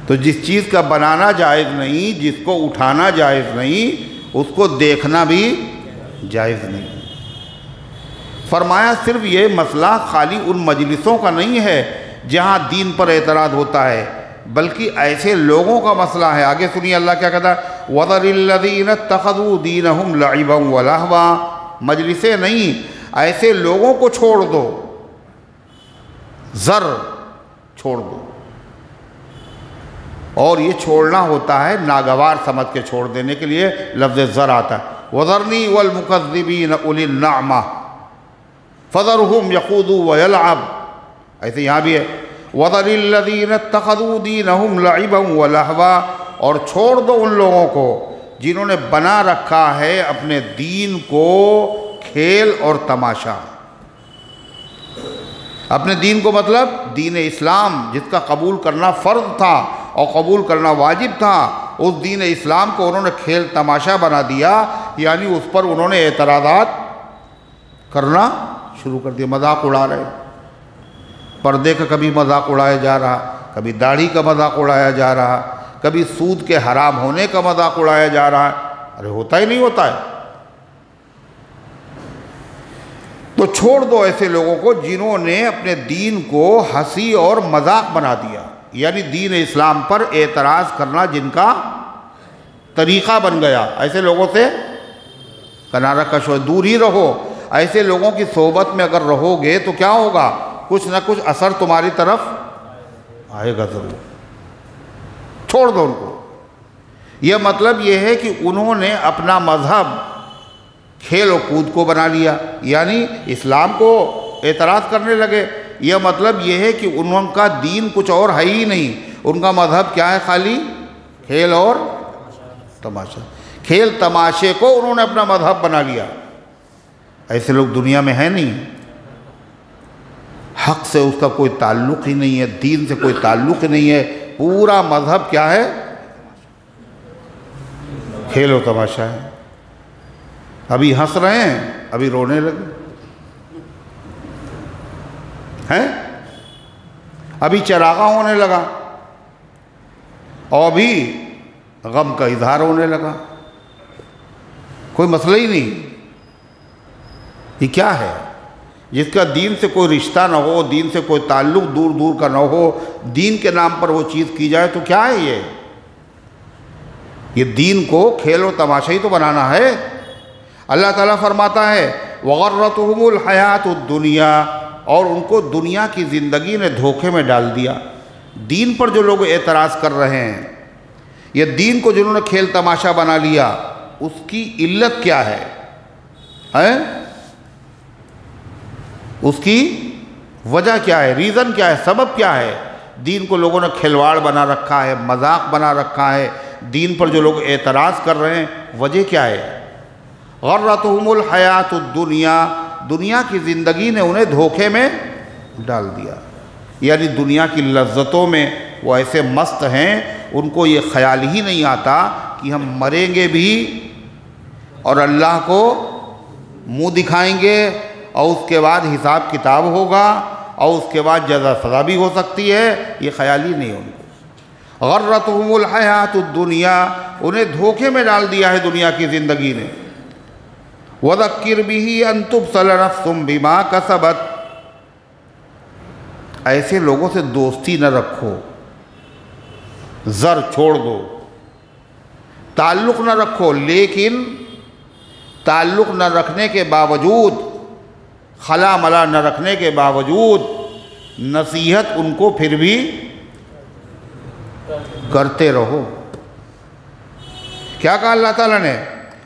تو جس چیز کا بنانا جائز نہیں، جس کو اٹھانا جائز نہیں، اس کو دیکھنا بھی جائز نہیں. فرمایا صرف یہ مسئلہ خالی ان مجلسوں کا نہیں ہے جہاں دین پر اعتراض ہوتا ہے، بلکہ ایسے لوگوں کا مسئلہ ہے. آگے سنیے اللہ کیا کہتا ہے، وَذَرِ الَّذِينَ اتَّخَذُوا دِينَهُمْ لَعِبًا وَلَهْوًا، مجلسیں نہیں، ایسے لوگوں کو چھوڑ دو، زر چھوڑ دو. اور یہ چھوڑنا ہوتا ہے ناگوار سمجھ کے چھوڑ دینے کے لیے لفظ زر آتا ہے. وَذَرْنِي وَالْمُكَذِّبِينَ أُولِي النَّعْمَةِ فَذَرْهُمْ يَخُوضُوا وَيَلْعَبُوا. ایسے یہاں بھی ہے وَذَرِ الَّذِينَ اتَّخَذُوا دِينَهُمْ لَعِبًا وَلَهْوًا، اور چھوڑ دو ان لوگوں کو جنہوں نے بنا رکھا ہے اپنے دین کو کھیل اور تماشا۔ اپنے دین کو مطلب دین اسلام جس کا قبول کرنا فرض تھا اور قبول کرنا واجب تھا، اس دین اسلام کو انہوں نے کھیل تماشا بنا دیا، یعنی اس پر انہوں نے اعتراضات کرنا شروع کر دیا، مذاق اڑا رہے۔ پردے کا کبھی مذاق اڑایا جا رہا، کبھی داڑھی کا مذاق اڑایا جا رہا، کبھی سود کے حرام ہونے کا مذاق اڑایا جا رہا ہے۔ ارے ہوتا ہی نہیں ہوتا ہے۔ تو چھوڑ دو ایسے لوگوں کو جنہوں نے اپنے دین کو ہنسی اور مذاق بنا دیا، یعنی دین اسلام پر اعتراض کرنا جن کا طریقہ بن گیا۔ ایسے لوگوں سے کنارہ کش ہو، دور ہی رہو۔ ایسے لوگوں کی صحبت میں اگر رہو گے تو کیا ہوگا؟ کچھ نہ کچھ اثر تمہاری طرف آئے گا ضرور۔ چھوڑ دو ان کو۔ یہ مطلب یہ ہے کہ انہوں نے اپنا مذہب کھیل و کود کو بنا لیا، یعنی اسلام کو اعتراض کرنے لگے۔ یہ مطلب یہ ہے کہ ان کا دین کچھ اور ہے ہی نہیں، ان کا مذہب کیا ہے؟ خالی کھیل اور تماشا۔ کھیل تماشے کو انہوں نے اپنا مذہب بنا لیا۔ ایسے لوگ دنیا میں ہیں نہیں۔ حق سے اس کا کوئی تعلق ہی نہیں ہے، دین سے کوئی تعلق ہی نہیں ہے، پورا مذہب کیا ہے؟ کھیل و تماشا ہے۔ ابھی ہنس رہے ہیں، ابھی رونے لگے ہیں، ابھی چراغاں ہونے لگا اور ابھی غم کا اظہار ہونے لگا۔ کوئی مسئلہ ہی نہیں۔ یہ کیا ہے؟ جس کا دین سے کوئی رشتہ نہ ہو، دین سے کوئی تعلق دور دور کا نہ ہو، دین کے نام پر وہ چیز کی جائے تو کیا ہے یہ دین کو کھیل و تماشا ہی تو بنانا ہے۔ اللہ تعالیٰ فرماتا ہے وَغَرَّتْهُمُ الْحَيَاةُ الدُّنْيَا، اور ان کو دنیا کی زندگی نے دھوکے میں ڈال دیا۔ دین پر جو لوگ اعتراض کر رہے ہیں، یہ دین کو جنہوں نے کھیل تماشا بنا لیا، اس کی علت کیا ہے؟ اس کی وجہ کیا ہے؟ ریزن کیا ہے؟ سبب کیا ہے؟ دین کو لوگوں نے کھلواڑ بنا رکھا ہے، مذاق بنا رکھا ہے۔ دین پر جو لوگ اعتراض کر رہے ہیں، وجہ کیا ہے؟ غرتہم الحیات الدنیا، دنیا کی زندگی نے انہیں دھوکے میں ڈال دیا، یعنی دنیا کی لذتوں میں وہ ایسے مست ہیں، ان کو یہ خیال ہی نہیں آتا کہ ہم مریں گے بھی اور اللہ کو منہ دکھائیں گے، اور اس کے بعد حساب کتاب ہوگا، اور اس کے بعد جزا سزا بھی ہو سکتی ہے۔ یہ خیال ہی نہیں ان کو۔ غرتہم الحیات الدنیا، انہیں دھوکے میں ڈال دیا ہے دنیا کی زندگی نے۔ وَذَكِّرْ بِهِ أَن تُبْصَلَ نَفْسٌ بِمَا كَسَبَتْ، ایسے لوگوں سے دوستی نہ رکھو، زر چھوڑ دو، تعلق نہ رکھو، لیکن تعلق نہ رکھنے کے باوجود، خلا ملا نہ رکھنے کے باوجود نصیحت ان کو پھر بھی کرتے رہو۔ کیا کہا اللہ تعالیٰ نے؟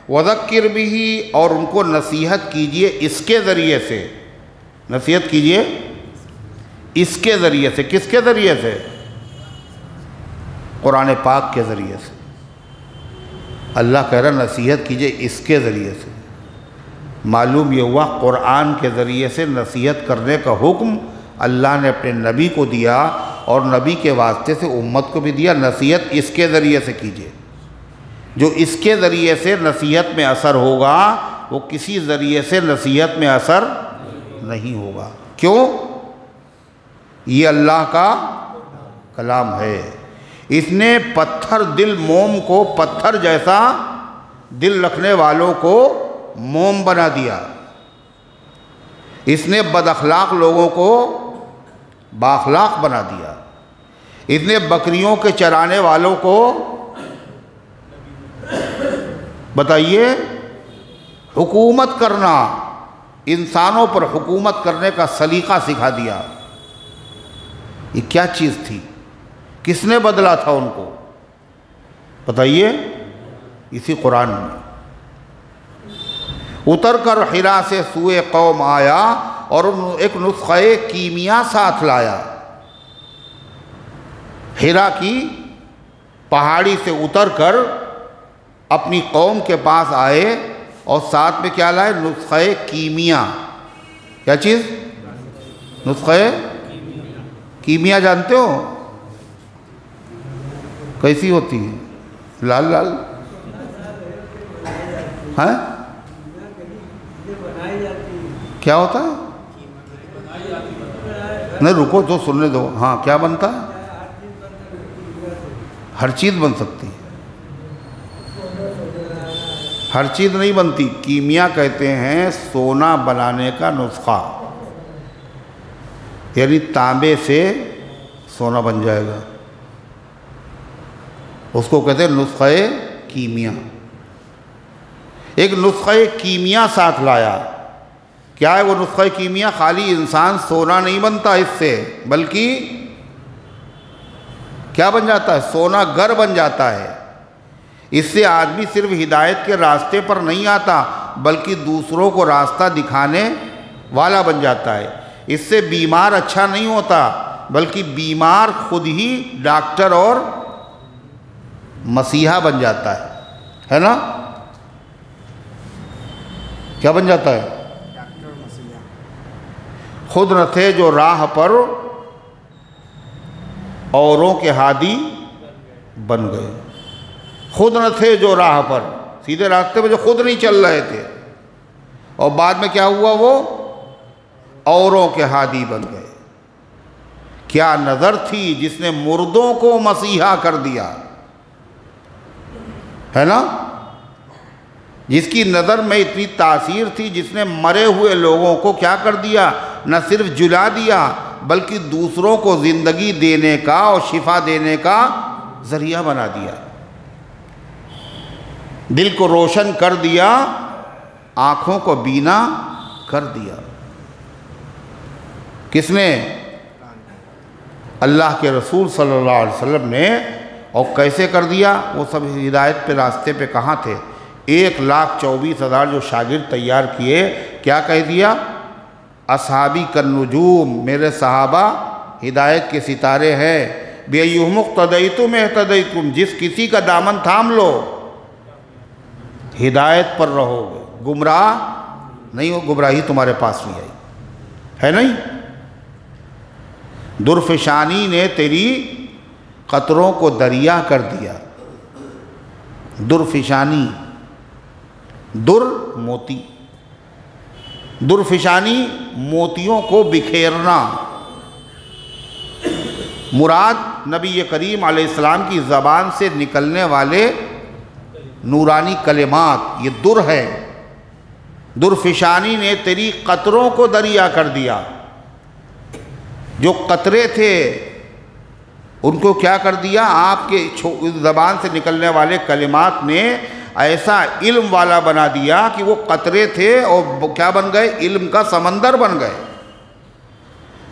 وَذَكِّرْ بِهِ، اور ان کو نصیحت کیجئے اس کے ذریعے سے۔ نصیحت کیجئے اس کے ذریعے سے۔ کس کے ذریعے سے؟ قرآن پاک کے ذریعے سے۔ اللہ کہہ رہا نصیحت کیجئے اس کے ذریعے سے۔ معلوم یہ ہوا قرآن کے ذریعے سے نصیحت کرنے کا حکم اللہ نے اپنے نبی کو دیا، اور نبی کے واسطے سے امت کو بھی دیا، نصیحت اس کے ذریعے سے کیجئے۔ جو اس کے ذریعے سے نصیحت میں اثر ہوگا، وہ کسی ذریعے سے نصیحت میں اثر نہیں ہوگا۔ کیوں؟ یہ اللہ کا کلام ہے۔ اس نے پتھر دل موم کو، پتھر جیسا دل رکھنے والوں کو موم بنا دیا۔ اس نے بد اخلاق لوگوں کو بااخلاق بنا دیا۔ اس نے بکریوں کے چرانے والوں کو، بتائیے، حکومت کرنا، انسانوں پر حکومت کرنے کا سلیقہ سکھا دیا۔ یہ کیا چیز تھی؟ کس نے بدلا تھا ان کو؟ بتائیے، اسی قرآن میں۔ اتر کر حرا سے سوئے قوم آیا، اور ایک نسخہ کیمیا ساتھ لایا۔ حرا کی پہاڑی سے اتر کر اپنی قوم کے پاس آئے، اور ساتھ میں کیا لائے؟ نسخہ کیمیا۔ کیا چیز؟ نسخہ کیمیا جانتے ہو کیسی ہوتی ہے؟ لال لال ہیں؟ کیا ہوتا ہے؟ نہیں رکو تو سننے دو۔ ہاں کیا بنتا ہے؟ ہر چیز بن سکتی ہے، ہر چیز نہیں بنتی۔ کیمیا کہتے ہیں سونا بنانے کا نسخہ، یعنی تانبے سے سونا بن جائے گا، اس کو کہتے ہیں نسخہ کیمیا۔ ایک نسخہ کیمیا ساتھ لایا۔ کیا ہے وہ نسخہ کیمیا؟ خالی انسان سونا نہیں بنتا اس سے، بلکہ کیا بن جاتا ہے؟ سونا گر بن جاتا ہے۔ اس سے آدمی صرف ہدایت کے راستے پر نہیں آتا بلکہ دوسروں کو راستہ دکھانے والا بن جاتا ہے۔ اس سے بیمار اچھا نہیں ہوتا بلکہ بیمار خود ہی ڈاکٹر اور مسیحا بن جاتا ہے نا؟ کیا بن جاتا ہے؟ خود نہ تھے جو راہ پر اوروں کے ہادی بن گئے۔ خود نہ تھے جو راہ پر، سیدھے راستے پہ جو خود نہیں چل رہے تھے، اور بعد میں کیا ہوا؟ وہ اوروں کے ہادی بن گئے۔ کیا نظر تھی جس نے مردوں کو مسیحا کر دیا، ہے نا؟ جس کی نظر میں اتنی تاثیر تھی، جس نے مرے ہوئے لوگوں کو کیا کر دیا؟ نہ صرف جلا دیا بلکہ دوسروں کو زندگی دینے کا اور شفا دینے کا ذریعہ بنا دیا۔ دل کو روشن کر دیا، آنکھوں کو بینا کر دیا۔ کس نے؟ اللہ کے رسول صلی اللہ علیہ وسلم نے۔ اور کیسے کر دیا؟ وہ سب ہدایت پہ راستے پہ کہاں تھے؟ 1,24,000 جو شاگرد تیار کیے، کیا کہہ دیا؟ اصحابی کالنجوم، میرے صحابہ ہدایت کے ستارے ہیں۔ بِأَيُّهُمُ اقْتَدَيْتُمْ اهْتَدَيْتُمْ، جس کسی کا دامن تھام لو ہدایت پر رہو گے، گمراہ نہیں ہو، گمراہی تمہارے پاس نہیں آئی، ہے نہیں؟ درفشانی نے تیری قطروں کو دریا کر دیا۔ درفشانی، در موتی، درفشانی موتیوں کو بکھیرنا۔ مراد نبی کریم علیہ السلام کی زبان سے نکلنے والے نورانی کلمات، یہ در ہے۔ درفشانی نے تیری قطروں کو دریا کر دیا۔ جو قطرے تھے ان کو کیا کر دیا؟ آپ کے زبان سے نکلنے والے کلمات نے ایسا علم والا بنا دیا کہ وہ قطرے تھے اور کیا بن گئے؟ علم کا سمندر بن گئے۔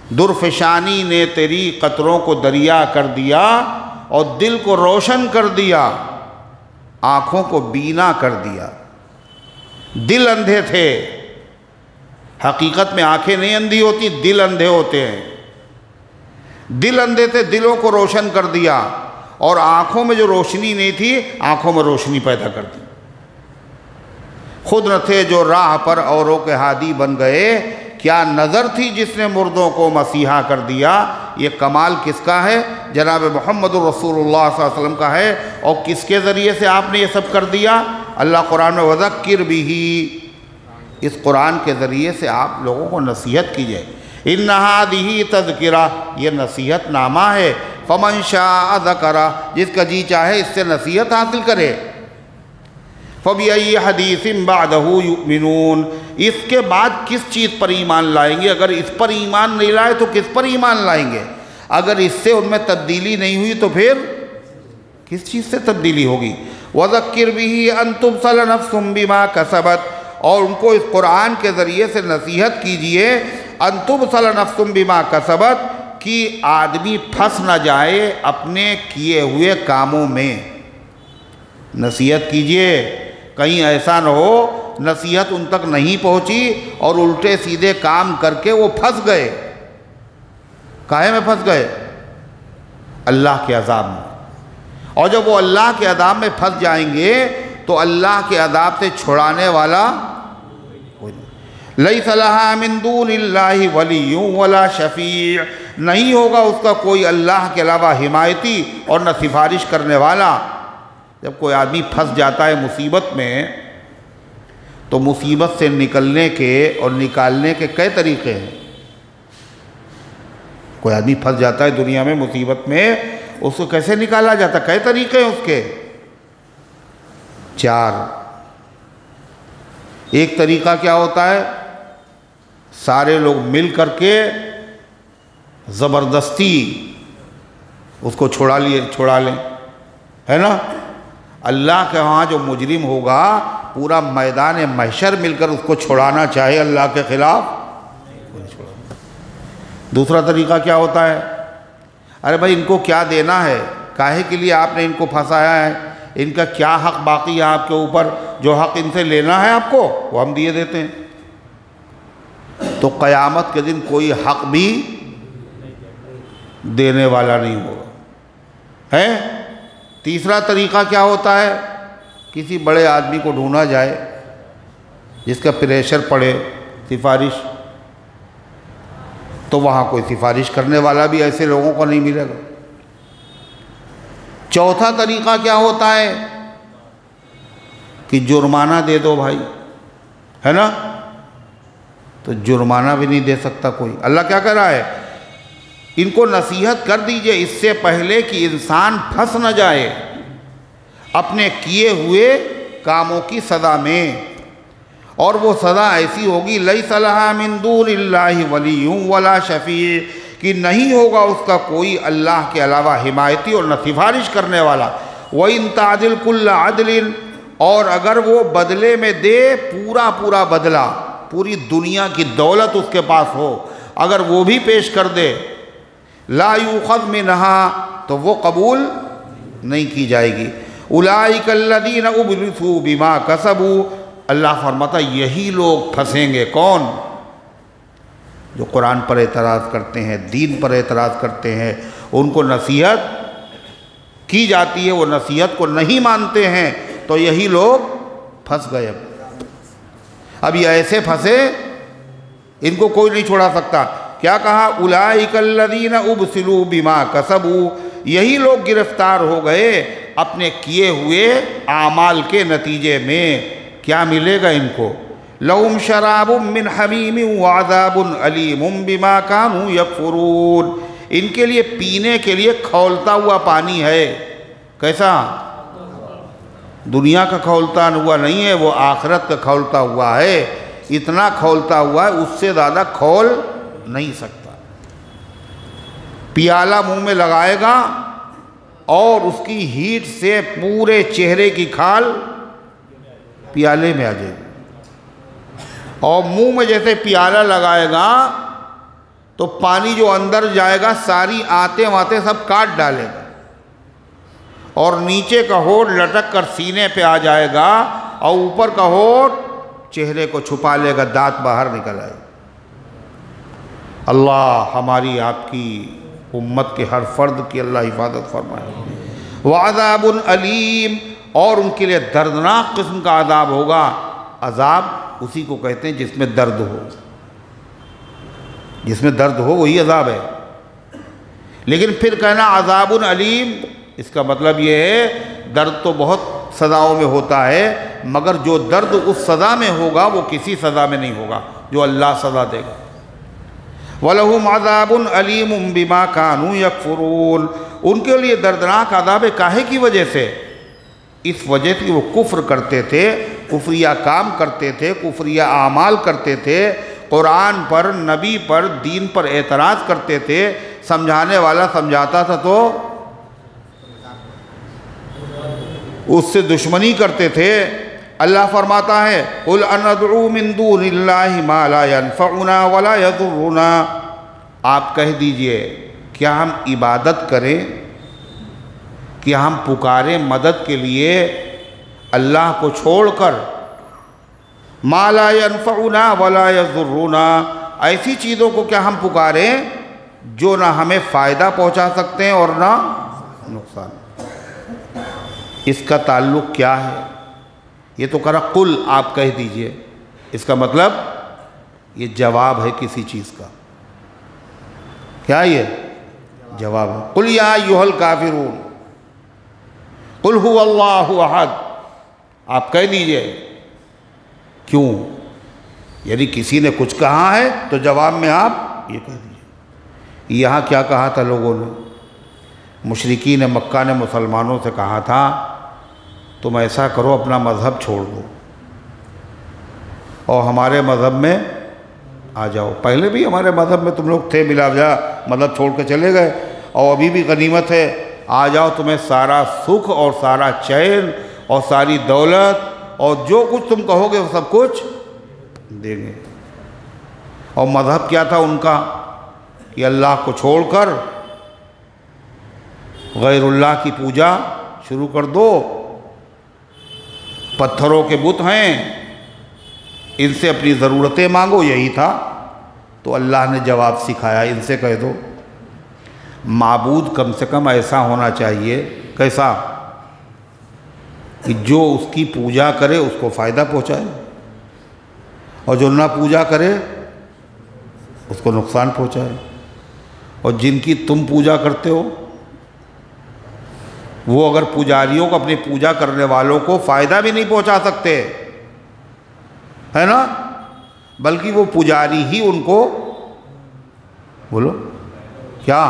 درفشانی نے تیری قطروں کو دریا کر دیا اور دل کو روشن کر دیا، آنکھوں کو بینا کر دیا۔ دل اندھے تھے، حقیقت میں آنکھیں نہیں اندھی ہوتی، دل اندھے ہوتے ہیں۔ دل اندھے تھے، دلوں کو روشن کر دیا، اور آنکھوں میں جو روشنی نہیں تھی آنکھوں میں روشنی پیدا کر دی۔ خود نہ تھے جو راہ پر اوروں کے ہادی بن گئے، کیا نظر تھی جس نے مردوں کو مسیحا کر دیا۔ یہ کمال کس کا ہے؟ جناب محمد رسول اللہ صلی اللہ علیہ وسلم کا ہے۔ اور کس کے ذریعے سے آپ نے یہ سب کر دیا؟ اللہ قرآن میں وَذَكِّرْ بِهِ، اس قرآن کے ذریعے سے آپ لوگوں کو نصیحت کیجئے۔ إِنَّ هَذِهِ تَذْكِرَةٌ، یہ نصیحت نامہ ہے۔ فَمَنْ شَاءَ ذَكَرَ، جس کا جی چاہے اس سے نصیحت حاصل کرے۔ فَبِأَيِّ حَدِيثٍ بَعْدَهُ يُؤْمِنُونَ، اس کے بعد کس چیز پر ایمان لائیں گے؟ اگر اس پر ایمان نہیں لائے تو کس پر ایمان لائیں گے؟ اگر اس سے ان میں تبدیلی نہیں ہوئی تو پھر کس چیز سے تبدیلی ہوگی؟ وَذَكِّرْ بِهِ أَن تُبْصَلَ نَفْسٌ بِمَا كَسَبَتْ، اور ان کو اس قرآن کے ذریعے سے نصیحت کیجئے، أَن تُبْصَلَ نَفْسٌ بِمَا كَسَبَتْ، کہ آدمی پھنس نہ جائے اپنے کیے ہوئے کاموں میں۔ نصیحت کیجئے، کہیں ایسا نہ ہو نصیحت ان تک نہیں پہنچی اور الٹے سیدھے کام کر کے وہ پھنس گئے۔ کاہے میں پھنس گئے؟ اللہ کے عذاب میں۔ اور جب وہ اللہ کے عذاب میں پھنس جائیں گے تو اللہ کے عذاب سے چھڑانے والا کوئی نہیں۔ لیس لہا من دون اللہ ولی ولا شفیع، نہیں ہوگا اس کا کوئی اللہ کے علاوہ حمایتی اور نہ سفارش کرنے والا۔ جب کوئی آدمی پھنس جاتا ہے مصیبت میں تو مصیبت سے نکلنے کے اور نکالنے کے کئی طریقے ہیں۔ کوئی آدمی پھنس جاتا ہے دنیا میں مصیبت میں، اس کو کیسے نکالا جاتا ہے؟ کئی طریقے ہیں اس کے، 4۔ ایک طریقہ کیا ہوتا ہے؟ سارے لوگ مل کر کے زبردستی اس کو چھوڑا لیں، ہے نا؟ اللہ کے ہاں جو مجرم ہوگا پورا میدان محشر مل کر اس کو چھڑانا چاہے اللہ کے خلاف۔ دوسرا طریقہ کیا ہوتا ہے؟ ارے بھائی ان کو کیا دینا ہے، کاہے کے لیے آپ نے ان کو پھنسایا ہے، ان کا کیا حق باقی ہے آپ کے اوپر؟ جو حق ان سے لینا ہے آپ کو وہ ہم دیے دیتے ہیں۔ تو قیامت کے دن کوئی حق بھی دینے والا نہیں ہوگا، ہے؟ تیسرا طریقہ کیا ہوتا ہے؟ کسی بڑے آدمی کو ڈھونڈا جائے جس کا پریشر پڑے، سفارش، تو وہاں کوئی سفارش کرنے والا بھی ایسے لوگوں کو نہیں ملے گا۔ چوتھا طریقہ کیا ہوتا ہے کہ جرمانہ دے دو بھائی، ہے نا؟ تو جرمانہ بھی نہیں دے سکتا کوئی۔ اللہ کیا کہہ رہا ہے؟ ان کو نصیحت کر دیجئے اس سے پہلے کہ انسان پھنس نہ جائے اپنے کیے ہوئے کاموں کی سزا میں، اور وہ سزا ایسی ہوگی لیس لہا من دون اللہ ولی ولا شفیع، کہ نہیں ہوگا اس کا کوئی اللہ کے علاوہ حمایتی اور نہ سفارش کرنے والا۔ وَإِن تَعْدِلْ كُلَّ عَدْلٍ، اور اگر وہ بدلے میں دے پورا بدلہ، پوری دنیا کی دولت اس کے پاس ہو، اگر وہ بھی پیش کر دے لا یؤخذ منہا، تو وہ قبول نہیں کی جائے گی۔ اولئک الذین ابلسوا بما کسبوا، اللہ فرماتا یہی لوگ پھنسیں گے۔ کون؟ جو قرآن پر اعتراض کرتے ہیں، دین پر اعتراض کرتے ہیں، ان کو نصیحت کی جاتی ہے، وہ نصیحت کو نہیں مانتے ہیں، تو یہی لوگ پھنس گئے۔ اب یہ ایسے پھنسے ان کو کوئی نہیں چھوڑا سکتا۔ کیا کہا؟ اولئک الذین ابسلوا بما کسبوا، یہی لوگ گرفتار ہو گئے اپنے کیے ہوئے اعمال کے نتیجے میں۔ کیا ملے گا ان کو؟ لہم شراب من حمیم وعذاب علیم بما کانوا یکفرون، ان کے لیے پینے کے لیے کھولتا ہوا پانی ہے۔ کیسا؟ دنیا کا کھولتا ہوا نہیں ہے، وہ آخرت کا کھولتا ہوا ہے۔ اتنا کھولتا ہوا ہے اس سے زیادہ کھول نہیں سکتا۔ پیالہ منہ میں لگائے گا اور اس کی ہیٹ سے پورے چہرے کی کھال پیالے میں آ جائے گی، اور منہ میں جیسے پیالہ لگائے گا تو پانی جو اندر جائے گا ساری آتے واتے سب کاٹ ڈالے گا، اور نیچے کا ہونٹ لٹک کر سینے پہ آ جائے گا، اور اوپر کا ہونٹ چہرے کو چھپا لے گا، دانت باہر نکل آئے گا۔ اللہ ہماری آپ کی امت کے ہر فرد کی اللہ حفاظت فرمائے۔ وعذاب علیم، اور ان کے لیے دردناک قسم کا عذاب ہوگا۔ عذاب اسی کو کہتے ہیں جس میں درد ہو، جس میں درد ہو وہی عذاب ہے۔ لیکن پھر کہنا عذاب علیم، اس کا مطلب یہ ہے درد تو بہت سزاؤں میں ہوتا ہے، مگر جو درد اس سزا میں ہوگا وہ کسی سزا میں نہیں ہوگا جو اللہ سزا دے گا۔ وَلَهُمْ عَذَابٌ عَلِيمٌ بِمَا كَانُوا يَكْفُرُونَ، ان کے لیے دردناک عذاب کاہے کی وجہ سے؟ اس وجہ سے وہ کفر کرتے تھے، کفریہ کام کرتے تھے، کفریہ اعمال کرتے تھے، قرآن پر، نبی پر، دین پر اعتراض کرتے تھے۔ سمجھانے والا سمجھاتا تھا تو اس سے دشمنی کرتے تھے۔ اللہ فرماتا ہے قُلْ أَنَدْعُو مِن دُونِ اللَّهِ مَا لَا يَنفَعُنَا وَلَا يَضُرُّنَا، آپ کہہ دیجئے کیا ہم عبادت کریں، کیا ہم پکاریں مدد کے لیے اللہ کو چھوڑ کر، مَا لَا يَنفَعُنَا وَلَا يَضُرُّنَا، ایسی چیزوں کو کیا ہم پکاریں جو نہ ہمیں فائدہ پہنچا سکتے ہیں اور نہ نقصان۔ اس کا تعلق کیا ہے؟ یہ تو کرا قل، آپ کہہ دیجئے، اس کا مطلب یہ جواب ہے کسی چیز کا. کیا یہ جواب ہے؟ قل یا ایھا الکافرون قل ھو اللہ احد، آپ کہہ دیجئے. کیوں؟ یعنی کسی نے کچھ کہا ہے تو جواب میں آپ یہ کہہ دیجئے. یہاں کیا کہا تھا لوگوں نے؟ مشرکین مکہ نے مسلمانوں سے کہا تھا تم ایسا کرو اپنا مذہب چھوڑ دو اور ہمارے مذہب میں آ جاؤ. پہلے بھی ہمارے مذہب میں تم لوگ تھے، ملا جا مذہب چھوڑ کے چلے گئے، اور ابھی بھی غنیمت ہے، آ جاؤ تمہیں سارا سکھ اور سارا چین اور ساری دولت اور جو کچھ تم کہو گے وہ سب کچھ دیں گے. اور مذہب کیا تھا ان کا؟ کہ اللہ کو چھوڑ کر غیر اللہ کی پوجا شروع کر دو. پتھروں کے بت ہیں، ان سے اپنی ضرورتیں مانگو، یہی تھا. تو اللہ نے جواب سکھایا، ان سے کہہ دو معبود کم سے کم ایسا ہونا چاہیے. کیسا؟ کہ جو اس کی پوجا کرے اس کو فائدہ پہنچائے، اور جو نہ پوجا کرے اس کو نقصان پہنچائے. اور جن کی تم پوجا کرتے ہو وہ اگر پجاریوں کو، اپنی پوجا کرنے والوں کو فائدہ بھی نہیں پہنچا سکتے، ہے نا، بلکہ وہ پجاری ہی ان کو، بولو کیا،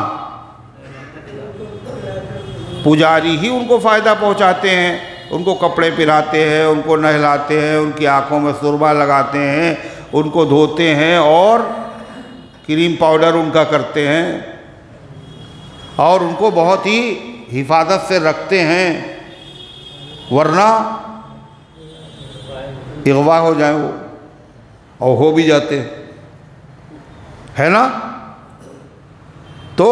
پجاری ہی ان کو فائدہ پہنچاتے ہیں. ان کو کپڑے پہناتے ہیں، ان کو نہلاتے ہیں، ان کی آنکھوں میں سرما لگاتے ہیں، ان کو دھوتے ہیں اور کریم پاؤڈر ان کا کرتے ہیں، اور ان کو بہت ہی حفاظت سے رکھتے ہیں، ورنہ اغوا ہو جائیں وہ، اور ہو بھی جاتے ہیں، ہے نا. تو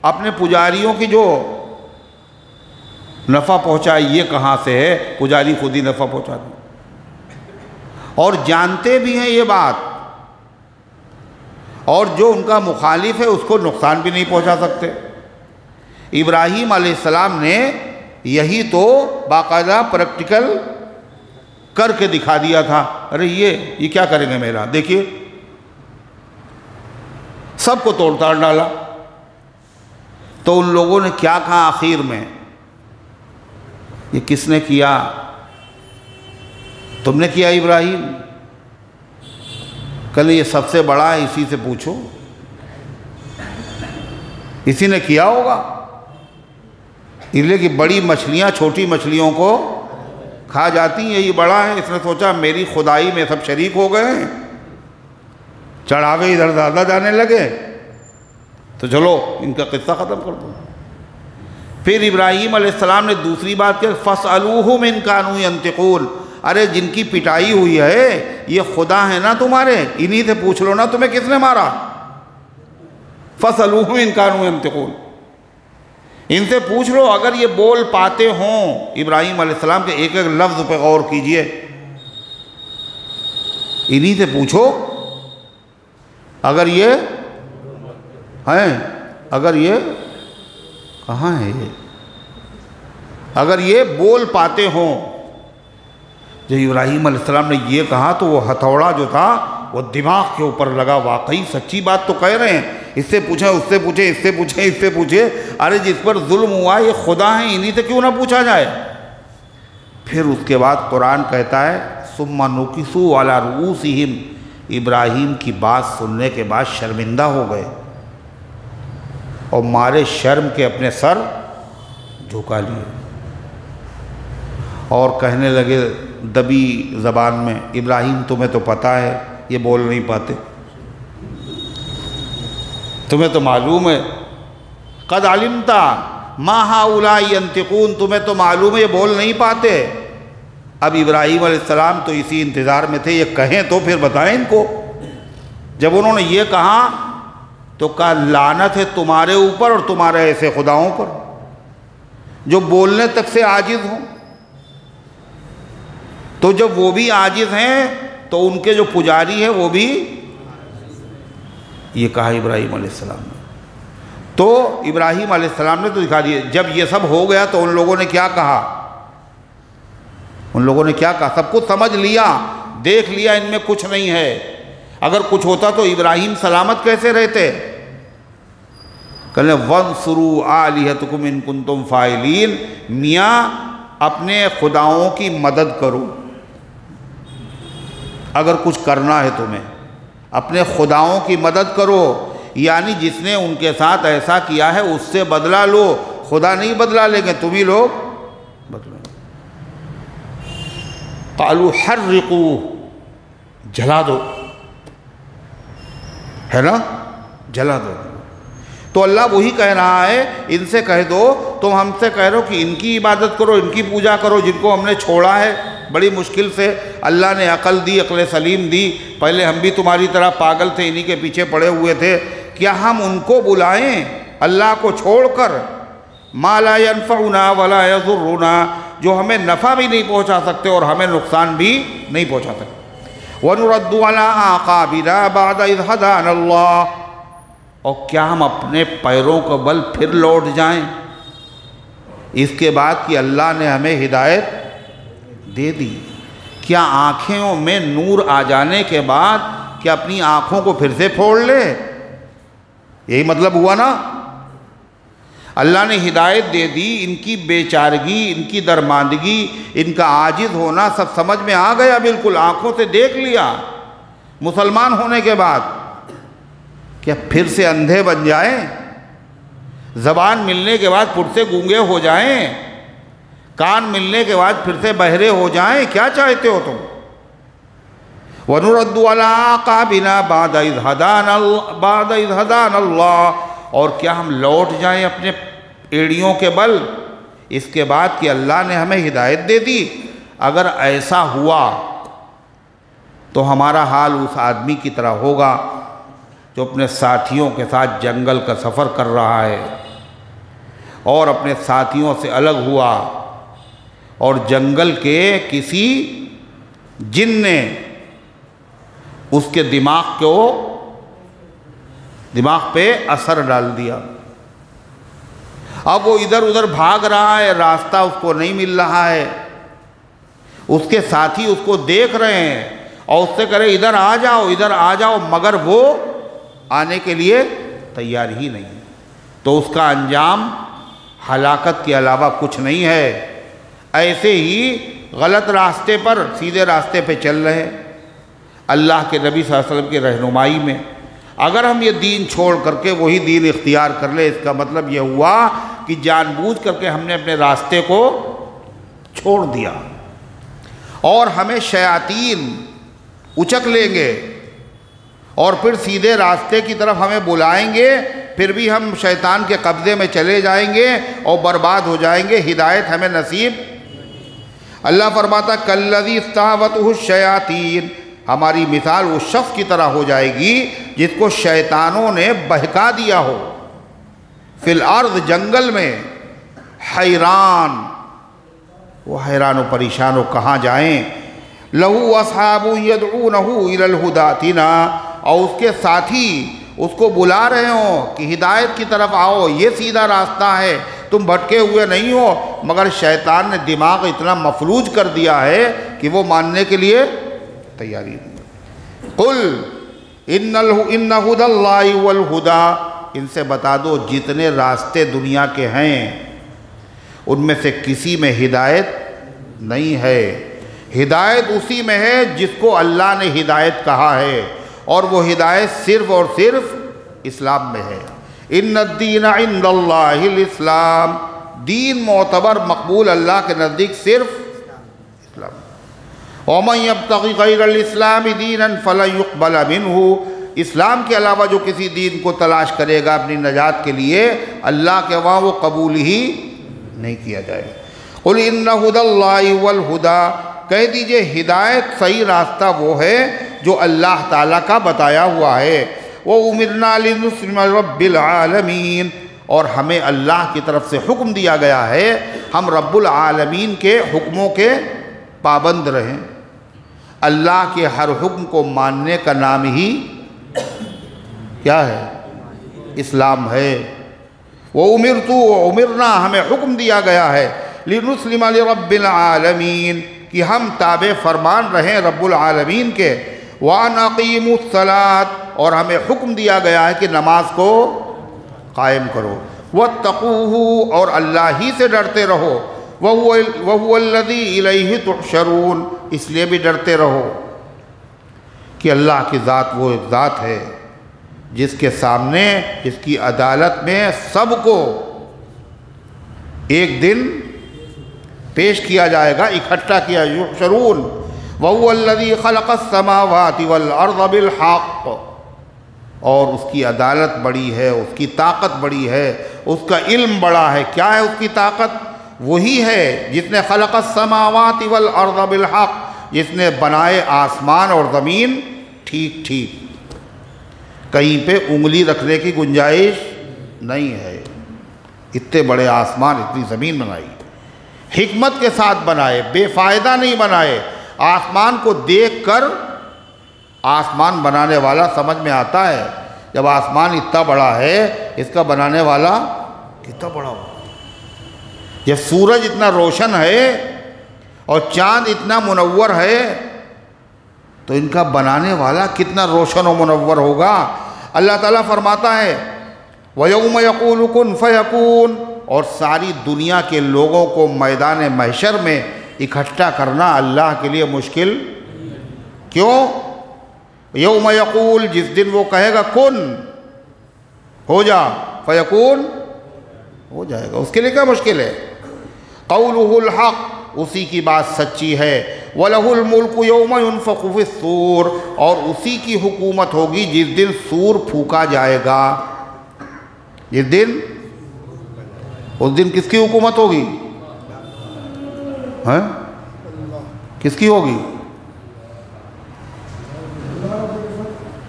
اپنے پجاریوں کی جو نفع پہنچائے یہ کہاں سے ہے؟ پجاری خود ہی نفع پہنچاتے ہیں اور جانتے بھی ہیں یہ بات، اور جو ان کا مخالف ہے اس کو نقصان بھی نہیں پہنچا سکتے. ابراہیم علیہ السلام نے یہی تو باقاعدہ پریکٹیکل کر کے دکھا دیا تھا. ارے یہ کیا کریں گے میرا، دیکھیے سب کو توڑ تاڑ ڈالا. تو ان لوگوں نے کیا کہا آخر میں؟ یہ کس نے کیا؟ تم نے کیا ابراہیم؟ کل یہ سب سے بڑا ہے، اسی سے پوچھو، اسی نے کیا ہوگا. اس لیے کہ بڑی مچھلیاں چھوٹی مچھلیوں کو کھا جاتی ہیں، یہی بڑا ہے. اس نے سوچا میری خدائی میں سب شریک ہو گئے ہیں، چڑھاوے ادھر زیادہ جانے لگے، تو چلو ان کا قصہ ختم کر دو. پھر ابراہیم علیہ السلام نے دوسری بات کہ فَاسْأَلُوهُمْ إِنْ كَانُوا يَنْطِقُونَ، ارے جن کی پٹائی ہوئی ہے یہ خدا ہے نا تمہارے، انہی سے پوچھ لو نا تمہیں کس نے مارا. فَاسْأَلُوهُمْ إِنْ كَانُوا يَنْطِقُونَ، ان سے پوچھ لو اگر یہ بول پاتے ہوں. ابراہیم علیہ السلام کے ایک ایک لفظ پہ غور کیجئے، انہی سے پوچھو اگر یہ ہیں، اگر یہ کہاں ہے، اگر یہ بول پاتے ہوں. جب ابراہیم علیہ السلام نے یہ کہا تو وہ ہتھوڑا جو تھا وہ دماغ کے اوپر لگا. واقعی سچی بات تو کہہ رہے ہیں، اس سے پوچھیں، اس سے پوچھیں، اس سے پوچھیں، اس سے پوچھیں. ارے جس پر ظلم ہوا یہ خدا ہیں، انہی سے کیوں نہ پوچھا جائے. پھر اس کے بعد قرآن کہتا ہے ثُمَّ نُكِسُوا عَلَىٰ رُؤُوسِهِمْ، ابراہیم کی بات سننے کے بعد شرمندہ ہو گئے اور مارے شرم کے اپنے سر جھکا لیے اور کہنے لگے دبی زبان میں، ابراہیم تمہیں تو پتہ ہے یہ بول نہیں پاتے، تمہیں تو معلوم ہے، قد علمت ما ہؤلاء ينطقون، تمہیں تو معلوم ہے یہ بول نہیں پاتے. اب ابراہیم علیہ السلام تو اسی انتظار میں تھے یہ کہیں تو پھر بتائیں ان کو. جب انہوں نے یہ کہا تو کہا لعنت ہے تمہارے اوپر اور تمہارے ایسے خداؤں پر جو بولنے تک سے عاجز ہوں. تو جب وہ بھی عاجز ہیں تو ان کے جو پجاری ہیں وہ بھی، یہ کہا ابراہیم علیہ السلام نے. تو ابراہیم علیہ السلام نے تو دکھا دیا. جب یہ سب ہو گیا تو ان لوگوں نے کیا کہا ان لوگوں نے کیا کہا؟ سب کچھ سمجھ لیا، دیکھ لیا ان میں کچھ نہیں ہے، اگر کچھ ہوتا تو ابراہیم سلامت کیسے رہتے؟ کہنے وَانْصُرُوا آلِهَتُكُمْ إِن كُنتُمْ فَاعِلِينَ، میاں اپنے خداؤں کی مدد کرو اگر کچھ کرنا ہے تمہیں، اپنے خداؤں کی مدد کرو، یعنی جس نے ان کے ساتھ ایسا کیا ہے اس سے بدلہ لو، خدا نہیں بدلہ لیں گے، تم ہی لوگ بدلہ لو۔ قالوا حرقوه، جلا دو، ہے نا، جلا دو۔ تو اللہ وہی کہہ رہا ہے ان سے کہہ دو، تم ہم سے کہہ رہے ہو کہ ان کی عبادت کرو، ان کی پوجا کرو جن کو ہم نے چھوڑا ہے بڑی مشکل سے، اللہ نے عقل دی، عقل سلیم دی، پہلے ہم بھی تمہاری طرح پاگل تھے، انہی کے پیچھے پڑے ہوئے تھے، کیا ہم ان کو بلائیں اللہ کو چھوڑ کر؟ ما لا ينفعنا ولا يضرنا، جو ہمیں نفع بھی نہیں پہنچا سکتے اور ہمیں نقصان بھی نہیں پہنچا سکتے۔ وَنُرَدُّ عَلَىٰ أَعْقَابِنَا بَعْدَ إِذْ هَدَانَا اللَّهُ، اور کیا ہم اپنے پیروں کو بل پھر لوٹ جائیں اس کے بعد کہ اللہ نے ہمیں ہدایت دے دی؟ کیا آنکھوں میں نور آ جانے کے بعد کیا اپنی آنکھوں کو پھر سے پھوڑ لے؟ یہی مطلب ہوا نا۔ اللہ نے ہدایت دے دی، ان کی بے چارگی، ان کی درماندگی، ان کا عاجز ہونا سب سمجھ میں آ گیا، بالکل آنکھوں سے دیکھ لیا مسلمان ہونے کے بعد، کیا پھر سے اندھے بن جائیں؟ زبان ملنے کے بعد پھر سے گونگے ہو جائیں؟ کان ملنے کے بعد پھر سے بہرے ہو جائیں؟ کیا چاہتے ہو تم؟ وَنُرَدُّ عَلَىٰ أَعْقَابِنَا بَعْدَ إِذْ هَدَانَا اللَّهُ، اور کیا ہم لوٹ جائیں اپنے ایڑیوں کے بل اس کے بعد کہ اللہ نے ہمیں ہدایت دے دی؟ اگر ایسا ہوا تو ہمارا حال اس آدمی کی طرح ہوگا جو اپنے ساتھیوں کے ساتھ جنگل کا سفر کر رہا ہے اور اپنے ساتھیوں سے الگ ہوا اور جنگل کے کسی جن نے اس کے دماغ پہ اثر ڈال دیا، اب وہ ادھر ادھر بھاگ رہا ہے، راستہ اس کو نہیں مل رہا ہے، اس کے ساتھی اس کو دیکھ رہے ہیں اور اس سے کہہ رہے ادھر آ جاؤ، ادھر آ جاؤ، مگر وہ آنے کے لیے تیار ہی نہیں، تو اس کا انجام ہلاکت کے علاوہ کچھ نہیں ہے۔ ایسے ہی غلط راستے پر سیدھے راستے پہ چل رہے ہیں اللہ کے نبی صلی اللہ علیہ وسلم کی رہنمائی میں، اگر ہم یہ دین چھوڑ کر کے وہی دین اختیار کر لیں، اس کا مطلب یہ ہوا کہ جان بوجھ کر کے ہم نے اپنے راستے کو چھوڑ دیا اور ہمیں شیاطین اچک لیں گے اور پھر سیدھے راستے کی طرف ہمیں بلائیں گے، پھر بھی ہم شیطان کے قبضے میں چلے جائیں گے اور برباد ہو جائیں گے، ہدایت ہمیں نصیب۔ اللہ فرماتا کالذی استہوتہ الشیاطین، ہماری مثال اس شخص کی طرح ہو جائے گی جس کو شیطانوں نے بہکا دیا ہو، فی الارض، جنگل میں، حیران، وہ حیران و پریشان ہو کہاں جائیں، لہو اصحاب یدعونہ الی الہدی ائتنا، اور اس کے ساتھی اس کو بلا رہے ہوں کہ ہدایت کی طرف آؤ، یہ سیدھا راستہ ہے، تم بھٹکے ہوئے نہیں ہو، مگر شیطان نے دماغ اتنا مفلوج کر دیا ہے کہ وہ ماننے کے لیے تیاری نہیں۔ قل ان ہدی اللہ والہدی، ان سے بتا دو جتنے راستے دنیا کے ہیں ان میں سے کسی میں ہدایت نہیں ہے، ہدایت اسی میں ہے جس کو اللہ نے ہدایت کہا ہے، اور وہ ہدایت صرف اور صرف اسلام میں ہے۔ ان الدین عند اللہ الاسلام، دین معتبر مقبول اللہ کے نزدیک صرف اسلام۔ ومن یبتغی غیر الاسلام دینا فلن یقبل منہ، اسلام کے علاوہ جو کسی دین کو تلاش کرے گا اپنی نجات کے لیے، اللہ کے وہاں وہ قبول ہی نہیں کیا جائے گا۔ قل ان ہدی اللہ والہدی، کہہ دیجئے ہدایت صحیح راستہ وہ ہے جو اللہ تعالیٰ کا بتایا ہوا ہے۔ وَأُمِرْنَا لِنُسْلِمَ رَبِّ الْعَالَمِينَ، اور ہمیں اللہ کی طرف سے حکم دیا گیا ہے ہم رب العالمین کے حکموں کے پابند رہیں۔ اللہ کے ہر حکم کو ماننے کا نام ہی کیا ہے؟ اسلام ہے۔ وَأُمِرْتُ، وَأُمِرْنَا، ہمیں حکم دیا گیا ہے، لِنُسْلِمَ لِرَبِّ الْعَالَمِينَ، کہ ہم تابع فرمان رہیں رب العالمین کے۔ وَأَنْ أَقِيمُوا الصَّلَاةَ، اور ہمیں حکم دیا گیا ہے کہ نماز کو قائم کرو۔ وَاتَّقُوهُ، اور اللہ ہی سے ڈرتے رہو۔ وَهُوَ الَّذِي إِلَيْهِ تُحْشَرُونَ، اس لیے بھی ڈرتے رہو کہ اللہ کی ذات وہ ایک ذات ہے جس کے سامنے، جس کی عدالت میں سب کو ایک دن پیش کیا جائے گا، اکٹھا کیا۔ یحشرون وَهُوَ الَّذِي خَلَقَ السَّمَاوَاتِ وَالْأَرْضَ بِالْحَقِّ، اور اس کی عدالت بڑی ہے، اس کی طاقت بڑی ہے، اس کا علم بڑا ہے۔ کیا ہے اس کی طاقت؟ وہی ہے جس نے خلق السماوات والارض بالحق، جس نے بنائے آسمان اور زمین ٹھیک ٹھیک، کہیں پہ انگلی رکھنے کی گنجائش نہیں ہے۔ اتنے بڑے آسمان، اتنی زمین بنائی، حکمت کے ساتھ بنائے، بے فائدہ نہیں بنائے۔ آسمان کو دیکھ کر آسمان بنانے والا سمجھ میں آتا ہے، جب آسمان اتنا بڑا ہے، اس کا بنانے والا کتنا بڑا ہو۔ یہ سورج اتنا روشن ہے اور چاند اتنا منور ہے، تو ان کا بنانے والا کتنا روشن و منور ہوگا۔ اللہ تعالیٰ فرماتا ہے وَيَوْمَ يَقُولُ كُن فَيَكُونُ، اور ساری دنیا کے لوگوں کو میدان محشر میں اکٹھا کرنا اللہ کے لیے مشکل کیوں؟ یوم یقول، جس دن وہ کہے گا کن، ہو جا، فیکون، ہو جائے گا، اس کے لیے کیا مشکل ہے؟ قولہ الحق، اسی کی بات سچی ہے۔ وَلَهُ الْمُلْكُ يَوْمَ يُنْفَخُ فِي الصُّورِ، اور اسی کی حکومت ہوگی جس دن سور پھونکا جائے گا۔ جس دن، اس دن کس کی حکومت ہوگی؟ کس کی ہوگی؟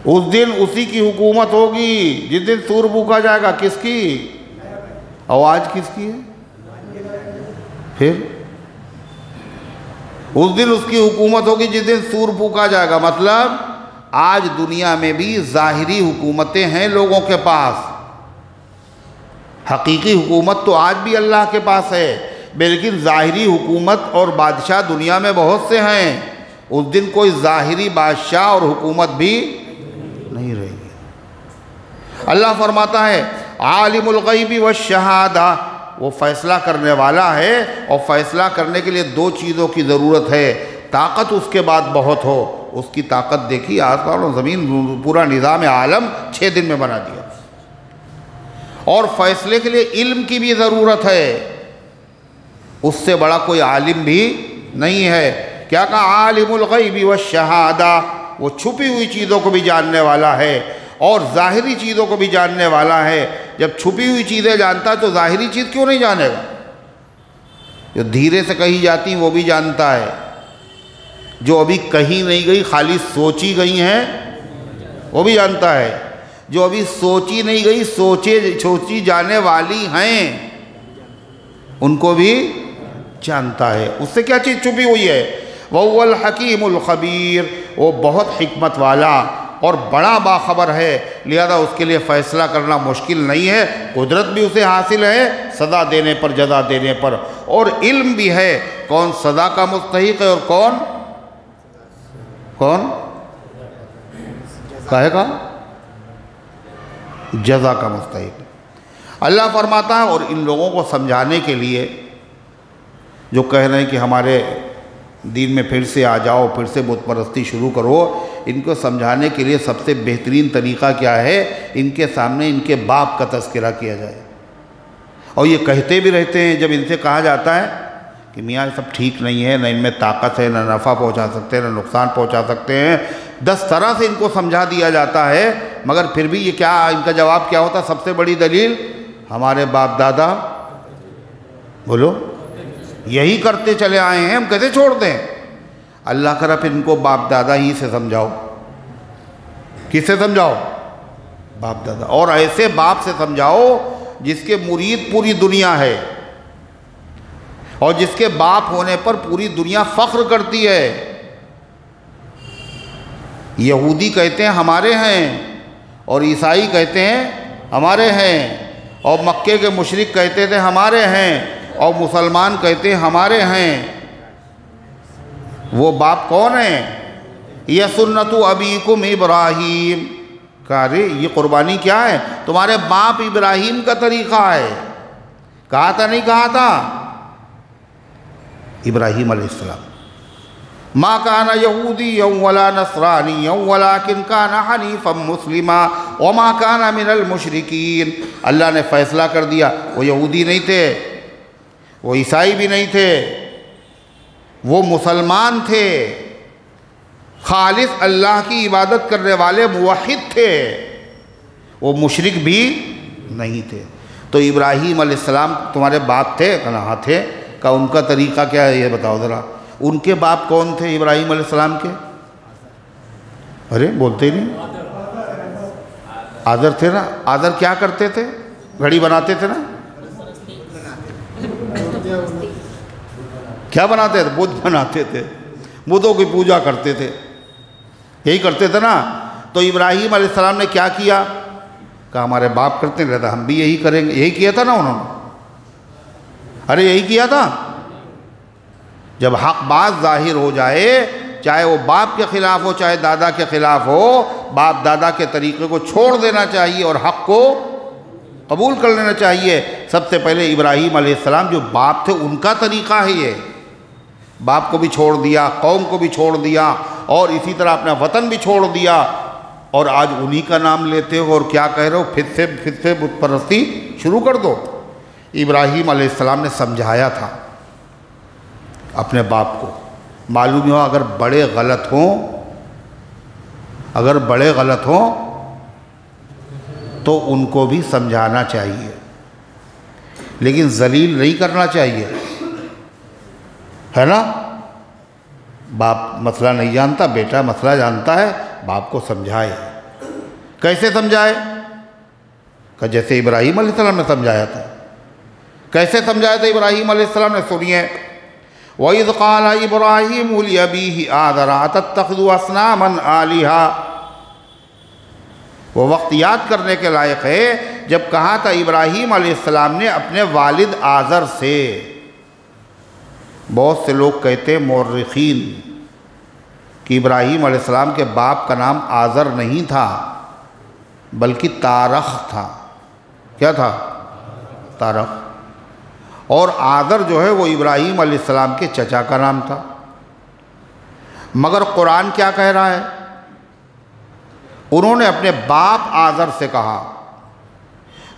اس دن اسی کی حکومت ہوگی جس دن سور پھونکا جائے گا۔ کس کی؟ آواز کس کی ہے؟ پھر اس دن اس کی حکومت ہوگی جس دن سور پھونکا جائے گا۔ مطلب آج دنیا میں بھی ظاہری حکومتیں ہیں لوگوں کے پاس، حقیقی حکومت تو آج بھی اللہ کے پاس ہے، لیکن ظاہری حکومت اور بادشاہ دنیا میں بہت سے ہیں۔ اس دن کوئی ظاہری بادشاہ اور حکومت بھی نہیں رہے گی۔ اللہ فرماتا ہے عالم الغیب والشہادہ، وہ فیصلہ کرنے والا ہے، اور فیصلہ کرنے کے لیے دو چیزوں کی ضرورت ہے۔ طاقت اس کے بعد بہت ہو، اس کی طاقت دیکھی، آسمان و زمین، پورا نظام عالم 6 دن میں بنا دیا۔ اور فیصلے کے لیے علم کی بھی ضرورت ہے، اس سے بڑا کوئی عالم بھی نہیں ہے۔ کیا کہا؟ عالم الغیب والشہادہ، وہ چھپی ہوئی چیزوں کو بھی جاننے والا ہے اور ظاہری چیزوں کو بھی جاننے والا ہے۔ جب چھپی ہوئی چیزیں جانتا ہے تو ظاہری چیز کیوں نہیں جانے گا؟ جو دھیرے سے کہی جاتی وہ بھی جانتا ہے، جو ابھی کہیں نہیں گئی، خالی سوچی گئی ہیں، وہ بھی جانتا ہے، جو ابھی سوچی نہیں گئی، سوچی جانے والی ہیں، ان کو بھی جانتا ہے۔ اس سے کیا چیز چھپی ہوئی ہے؟ وَهُوَ الْحَكِيمُ الْخَبِيرُ، وہ بہت حکمت والا اور بڑا باخبر ہے، لہذا اس کے لیے فیصلہ کرنا مشکل نہیں ہے۔ قدرت بھی اسے حاصل ہے سزا دینے پر، جزا دینے پر، اور علم بھی ہے کون سزا کا مستحق ہے اور کون کہے گا جزا کا مستحق ہے۔ اللہ فرماتا ہے، اور ان لوگوں کو سمجھانے کے لیے جو کہہ رہے ہیں کہ ہمارے دین میں پھر سے آ جاؤ، پھر سے بت پرستی شروع کرو، ان کو سمجھانے کے لیے سب سے بہترین طریقہ کیا ہے؟ ان کے سامنے ان کے باپ کا تذکرہ کیا جائے۔ اور یہ کہتے بھی رہتے ہیں جب ان سے کہا جاتا ہے کہ میاں یہ سب ٹھیک نہیں ہے، نہ ان میں طاقت ہے، نہ نفع پہنچا سکتے ہیں، نہ نقصان پہنچا سکتے ہیں، 10 طرح سے ان کو سمجھا دیا جاتا ہے، مگر پھر بھی یہ کیا، ان کا جواب کیا ہوتا؟ سب سے بڑی دلیل ہمارے باپ دادا، بولو، یہی کرتے چلے آئے ہیں، ہم کیسے چھوڑ دیں؟ اللہ کرا پھر ان کو باپ دادا ہی سے سمجھاؤ۔ کس سے سمجھاؤ؟ باپ دادا، اور ایسے باپ سے سمجھاؤ جس کے مرید پوری دنیا ہے، اور جس کے باپ ہونے پر پوری دنیا فخر کرتی ہے۔ یہودی کہتے ہیں ہمارے ہیں، اور عیسائی کہتے ہیں ہمارے ہیں، اور مکے کے مشرک کہتے تھے ہمارے ہیں، اور مسلمان کہتے ہیں ہمارے ہیں۔ وہ باپ کون ہے؟ یہ سنت ابیکم ابراہیم. کہا رے یہ قربانی کیا ہے؟ تمہارے باپ ابراہیم کا طریقہ ہے. کہا تھا نہیں کہا تھا؟ ابراہیم علیہ السلام ما کان یہودیا ولا نصرانیا ولکن کان حنیفا مسلما وما کان من المشرکین. اللہ نے فیصلہ کر دیا وہ یہودی نہیں تھے، وہ عیسائی بھی نہیں تھے، وہ مسلمان تھے، خالص اللہ کی عبادت کرنے والے موحد تھے، وہ مشرک بھی نہیں تھے. تو ابراہیم علیہ السلام تمہارے باپ تھے؟ کہا ہاں تھے. کہا ان کا طریقہ کیا ہے یہ بتاؤ ذرا. ان کے باپ کون تھے ابراہیم علیہ السلام کے؟ ارے بولتے ہی نہیں. آذر تھے نا. آذر کیا کرتے تھے؟ گھڑی بناتے تھے نا. کیا بناتے تھے؟ بت بناتے تھے، بتوں کی پوجا کرتے تھے، یہی کرتے تھے نا. تو ابراہیم علیہ السلام نے کیا کیا؟ کہا ہمارے باپ کرتے ہیں رہتا ہم بھی یہی کریں گے. یہی کیا تھا نا انہوں نے. ارے یہی کیا تھا. جب حق بات ظاہر ہو جائے، چاہے وہ باپ کے خلاف ہو چاہے دادا کے خلاف ہو، باپ دادا کے طریقے کو چھوڑ دینا چاہیے اور حق کو قبول کر لینا چاہیے. سب سے پہلے ابراہیم علیہ السلام جو باپ تھے ان کا طریقہ ہے یہ. باپ کو بھی چھوڑ دیا، قوم کو بھی چھوڑ دیا، اور اسی طرح اپنا وطن بھی چھوڑ دیا، اور آج انہی کا نام لیتے ہو اور کیا کہہ رہے ہو؟ پھر سے بت پرستی شروع کر دو. ابراہیم علیہ السلام نے سمجھایا تھا اپنے باپ کو. معلوم ہوا اگر بڑے غلط ہوں تو ان کو بھی سمجھانا چاہیے، لیکن ذلیل نہیں کرنا چاہیے، ہے نا. باپ مسئلہ نہیں جانتا، بیٹا مسئلہ جانتا ہے، باپ کو سمجھائے. کیسے سمجھائے؟ کہ جیسے ابراہیم علیہ السلام نے سمجھایا تھا. کیسے سمجھایا تھا ابراہیم علیہ السلام نے؟ سنیے. وَإِذْ قَالَ إِبْرَاهِيمُ لِأَبِيهِ آذَرَ أَتَتَّخِذُ أَصْنَامًا آلِهَةً. وہ وقت یاد کرنے کے لائق ہے جب کہا تھا ابراہیم علیہ السلام نے اپنے والد آذر سے. بہت سے لوگ کہتے ہیں مورخین کہ ابراہیم علیہ السلام کے باپ کا نام آذر نہیں تھا بلکہ تارخ تھا. کیا تھا؟ تارخ. اور آذر جو ہے وہ ابراہیم علیہ السلام کے چچا کا نام تھا. مگر قرآن کیا کہہ رہا ہے؟ انہوں نے اپنے باپ آذر سے کہا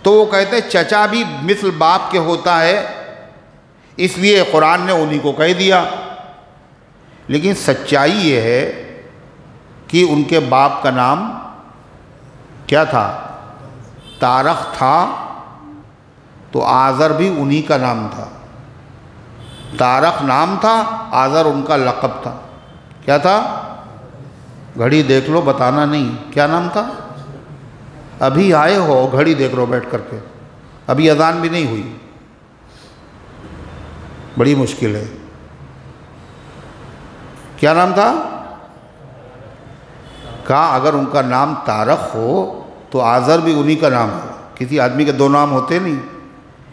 تو وہ کہتے چچا بھی مثل باپ کے ہوتا ہے، اس لیے قرآن نے انہی کو کہہ دیا. لیکن سچائی یہ ہے کہ ان کے باپ کا نام کیا تھا؟ تارخ تھا. تو آذر بھی انہی کا نام تھا. تارخ نام تھا، آذر ان کا لقب تھا. کیا تھا؟ گھڑی دیکھ لو، بتانا نہیں کیا نام تھا. ابھی آئے ہو، گھڑی دیکھ لو بیٹھ کر کے، ابھی اذان بھی نہیں ہوئی. بڑی مشکل ہے. کیا نام تھا؟ کہا اگر ان کا نام تارخ ہو تو آذر بھی انہی کا نام ہے. کسی آدمی کے دو نام ہوتے نہیں،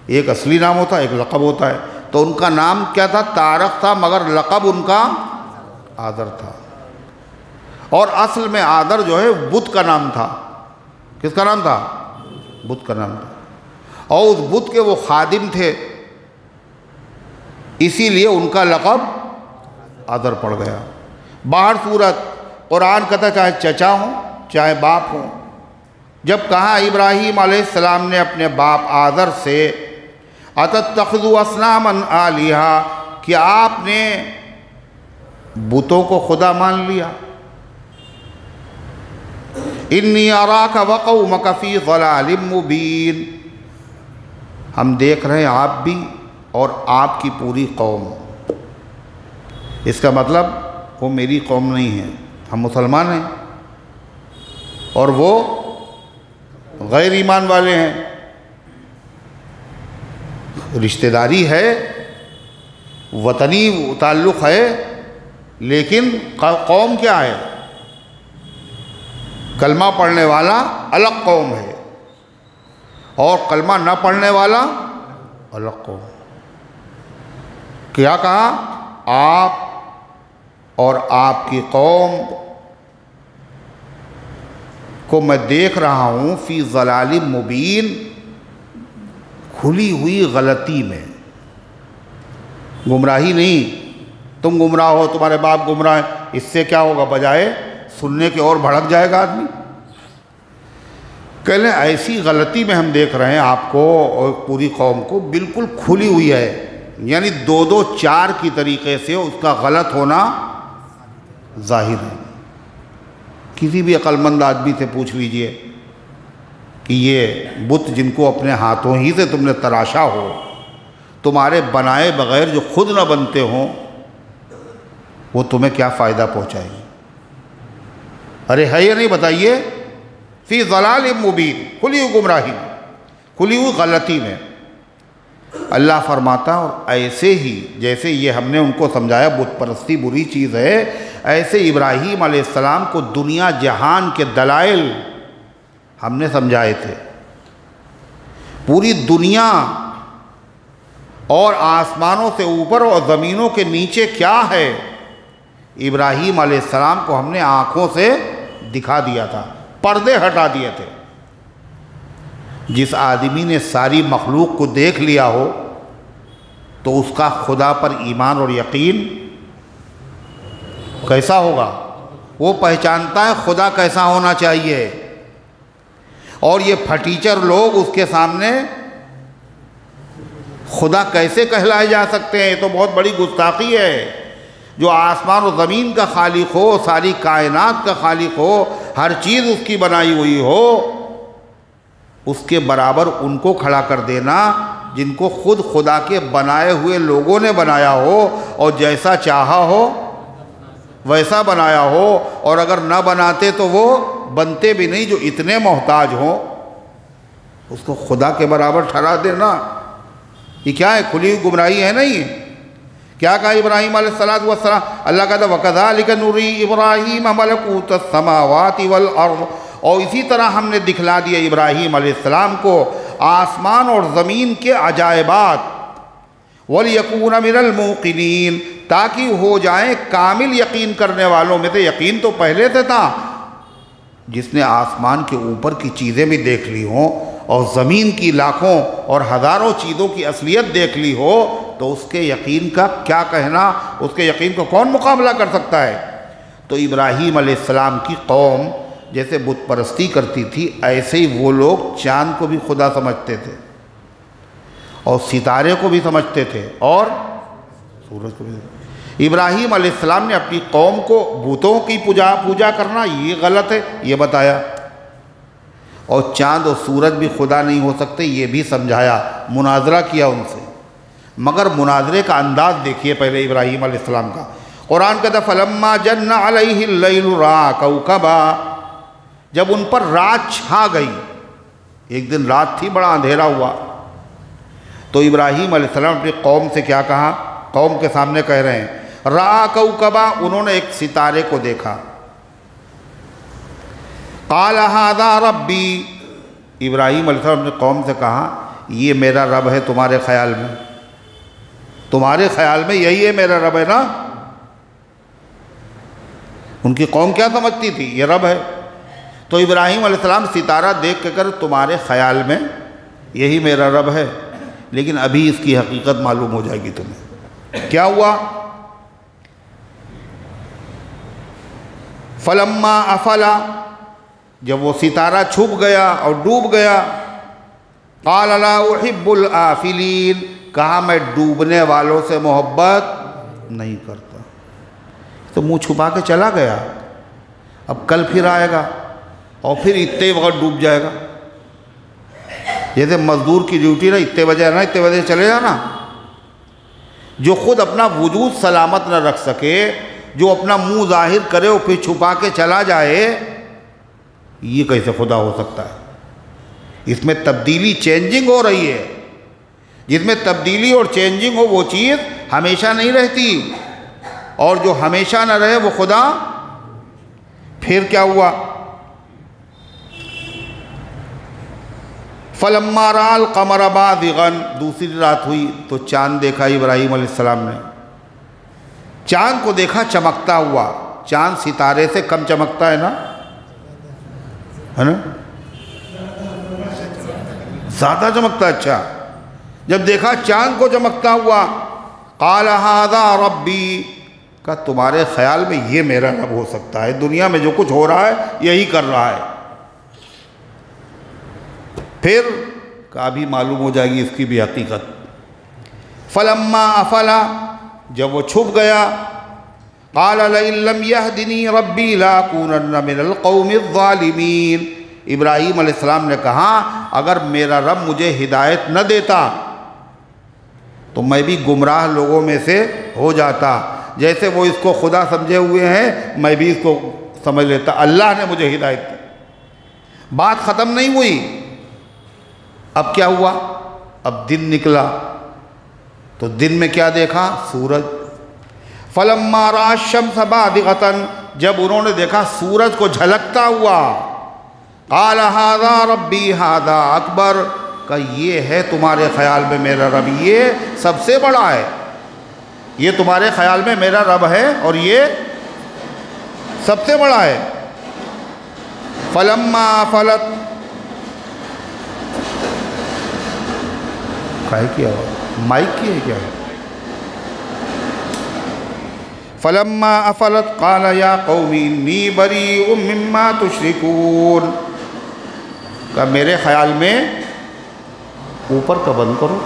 ایک اصلی نام ہوتا ہے، ایک لقب ہوتا ہے. تو ان کا نام کیا تھا؟ تارخ تھا، مگر لقب ان کا آذر تھا. اور اصل میں آذر جو ہے بت کا نام تھا. کس کا نام تھا؟ بت کا نام تھا. اور اس بت کے وہ خادم تھے، اسی لیے ان کا لقب آذر پڑ گیا. باہر صورت قرآن کہتا چاہے چچا ہوں چاہے باپ ہوں. جب کہا ابراہیم علیہ السلام نے اپنے باپ آذر سے اتتخذوا اصناما آلہہ، کہ آپ نے بتوں کو خدا مان لیا. انی اراک وقومک فی ضلال مبین، ہم دیکھ رہے ہیں آپ بھی اور آپ کی پوری قوم. اس کا مطلب وہ میری قوم نہیں ہے، ہم مسلمان ہیں اور وہ غیر ایمان والے ہیں. رشتہ داری ہے، وطنی تعلق ہے، لیکن قوم کیا ہے؟ کلمہ پڑھنے والا الگ قوم ہے اور کلمہ نہ پڑھنے والا الگ قوم. کیا کہا؟ آپ اور آپ کی قوم کو میں دیکھ رہا ہوں فی ضلال مبین، کھلی ہوئی غلطی میں، گمراہی نہیں، تم گمراہ ہو، تمہارے باپ گمراہ ہیں، اس سے کیا ہوگا، بجائے سننے کے اور بھڑک جائے گا آدمی۔ کہہ لیں ایسی غلطی میں ہم دیکھ رہے ہیں آپ کو اور پوری قوم کو، بالکل کھلی ہوئی ہے، یعنی دو دو چار کی طریقے سے اس کا غلط ہونا ظاہر ہے۔ کسی بھی عقل مند آدمی سے پوچھ لیجئے کہ یہ بت جن کو اپنے ہاتھوں ہی سے تم نے تراشا ہو، تمہارے بنائے بغیر جو خود نہ بنتے ہوں، وہ تمہیں کیا فائدہ پہنچائیں گے؟ ارے ہے یا نہیں بتائیے؟ فی ضلال مبین، کھلی ہوئی گمراہی میں، کھلی ہوئی غلطی میں۔ اللہ فرماتا اور ایسے ہی جیسے یہ ہم نے ان کو سمجھایا بت پرستی بری چیز ہے، ایسے ابراہیم علیہ السلام کو دنیا جہان کے دلائل ہم نے سمجھائے تھے۔ پوری دنیا اور آسمانوں سے اوپر اور زمینوں کے نیچے کیا ہے، ابراہیم علیہ السلام کو ہم نے آنکھوں سے دکھا دیا تھا، پردے ہٹا دیے تھے۔ جس آدمی نے ساری مخلوق کو دیکھ لیا ہو تو اس کا خدا پر ایمان اور یقین کیسا ہوگا؟ وہ پہچانتا ہے خدا کیسا ہونا چاہیے، اور یہ پھٹیچر لوگ اس کے سامنے خدا کیسے کہلائے جا سکتے ہیں؟ یہ تو بہت بڑی گستاخی ہے۔ جو آسمان و زمین کا خالق ہو، ساری کائنات کا خالق ہو، ہر چیز اس کی بنائی ہوئی ہو، اس کے برابر ان کو کھڑا کر دینا جن کو خود خدا کے بنائے ہوئے لوگوں نے بنایا ہو، اور جیسا چاہا ہو ویسا بنایا ہو، اور اگر نہ بناتے تو وہ بنتے بھی نہیں، جو اتنے محتاج ہوں، اس کو خدا کے برابر ٹھہرا دینا، یہ کیا ہے؟ کھلی ہوئی گمراہی ہے نہیں؟ کیا کہا ابراہیم علیہ السلام؟ اللہ کہتا وَكَذَلِكَ نُرِي إِبْرَاهِيمَ مَلَكُوتَ السَّمَاوَاتِ وَالْأَرْضِ، اور اسی طرح ہم نے دکھلا دیا ابراہیم علیہ السلام کو آسمان اور زمین کے عجائبات، وَلْيَكُونَ مِنَ الْمُوقِنِينَ، تاکہ ہو جائیں کامل یقین کرنے والوں میں سے۔ یقین تو پہلے سے تھا، جس نے آسمان کے اوپر کی چیزیں بھی دیکھ لی ہوں اور زمین کی لاکھوں اور ہزاروں چیزوں کی اصلیت دیکھ لی ہو، تو اس کے یقین کا کیا کہنا، اس کے یقین کو کون مقابلہ کر سکتا ہے؟ تو ابراہیم علیہ السلام کی قوم جیسے بت پرستی کرتی تھی، ایسے ہی وہ لوگ چاند کو بھی خدا سمجھتے تھے، اور ستارے کو بھی سمجھتے تھے، اور سورج کو بھی۔ ابراہیم علیہ السلام نے اپنی قوم کو بتوں کی پوجا کرنا یہ غلط ہے یہ بتایا، اور چاند اور سورج بھی خدا نہیں ہو سکتے یہ بھی سمجھایا، مناظرہ کیا ان سے۔ مگر مناظرے کا انداز دیکھیے پہلے ابراہیم علیہ السلام کا۔ قرآن کہتا فَلَمَّا جَنَّ عَلَيْهِ اللَّيْلُ رَأَىٰ كَوْكَبًا، جب ان پر رات چھا گئی، ایک دن رات تھی، بڑا اندھیرا ہوا، تو ابراہیم علیہ السلام اپنی قوم سے کیا کہا؟ قوم کے سامنے کہہ رہے ہیں رَأَىٰ كَوْكَبًا، انہوں نے ایک ستارے کو دیکھا۔ قَالَ هَذَا رَبِّي، ابراہیم علیہ السلام نے قوم سے کہا یہ میرا رب ہے، تمہارے خیال میں، تمہارے خیال میں یہی ہے میرا رب ہے نا؟ ان کی قوم کیا سمجھتی تھی؟ یہ رب ہے۔ تو ابراہیم علیہ السلام ستارہ دیکھ کے کر تمہارے خیال میں یہی میرا رب ہے، لیکن ابھی اس کی حقیقت معلوم ہو جائے گی تمہیں۔ کیا ہوا؟ فلما افلا، جب وہ ستارہ چھپ گیا اور ڈوب گیا، قال لا احب الآفلین، کہا میں ڈوبنے والوں سے محبت نہیں کرتا۔ تو منہ چھپا کے چلا گیا، اب کل پھر آئے گا اور پھر اتنے وقت ڈوب جائے گا۔ جیسے مزدور کی ڈیوٹی نا، اتنے بجے آنا، اتنے بجے چلے جانا۔ جو خود اپنا وجود سلامت نہ رکھ سکے، جو اپنا منہ ظاہر کرے اور پھر چھپا کے چلا جائے، یہ کیسے خدا ہو سکتا ہے؟ اس میں تبدیلی چینجنگ ہو رہی ہے۔ جس میں تبدیلی اور چینجنگ ہو وہ چیز ہمیشہ نہیں رہتی، اور جو ہمیشہ نہ رہے وہ خدا۔ پھر کیا ہوا؟ فَلَمَّا رَأَى الْقَمَرَ بَازِغًا، دوسری رات ہوئی تو چاند دیکھا ابراہیم علیہ السلام نے، چاند کو دیکھا چمکتا ہوا، چاند ستارے سے کم چمکتا ہے نا، ہے نا، زیادہ چمکتا ہے۔ اچھا، جب دیکھا چاند کو چمکتا ہوا، قال ھذا ربی، کہ تمہارے خیال میں یہ میرا رب ہو سکتا ہے، دنیا میں جو کچھ ہو رہا ہے یہی کر رہا ہے۔ پھر کہ ابھی معلوم ہو جائے گی اس کی بھی حقیقت۔ فلما افلا، جب وہ چھپ گیا، قال لئن لم يهدني ربي لاكونن من القوم الظالمین، ابراہیم علیہ السلام نے کہا اگر میرا رب مجھے ہدایت نہ دیتا تو میں بھی گمراہ لوگوں میں سے ہو جاتا، جیسے وہ اس کو خدا سمجھے ہوئے ہیں میں بھی اس کو سمجھ لیتا، اللہ نے مجھے ہدایت دی۔ بات ختم نہیں ہوئی، اب کیا ہوا؟ اب دن نکلا تو دن میں کیا دیکھا؟ سورج۔ فلما رأى الشمس بازغة، جب انہوں نے دیکھا سورج کو جھلکتا ہوا، قال ھذا ربی ھذا اکبر، کہ یہ ہے تمہارے خیال میں میرا رب، یہ سب سے بڑا ہے، یہ تمہارے خیال میں میرا رب ہے اور یہ سب سے بڑا ہے۔ فلما افلت، کائے کی آواز؟ مائک کی ہے کیا؟ فلما افلت قال یا قوم انی بریء مما تشرکون، کہ میرے خیال میں، اوپر کا بند کرو،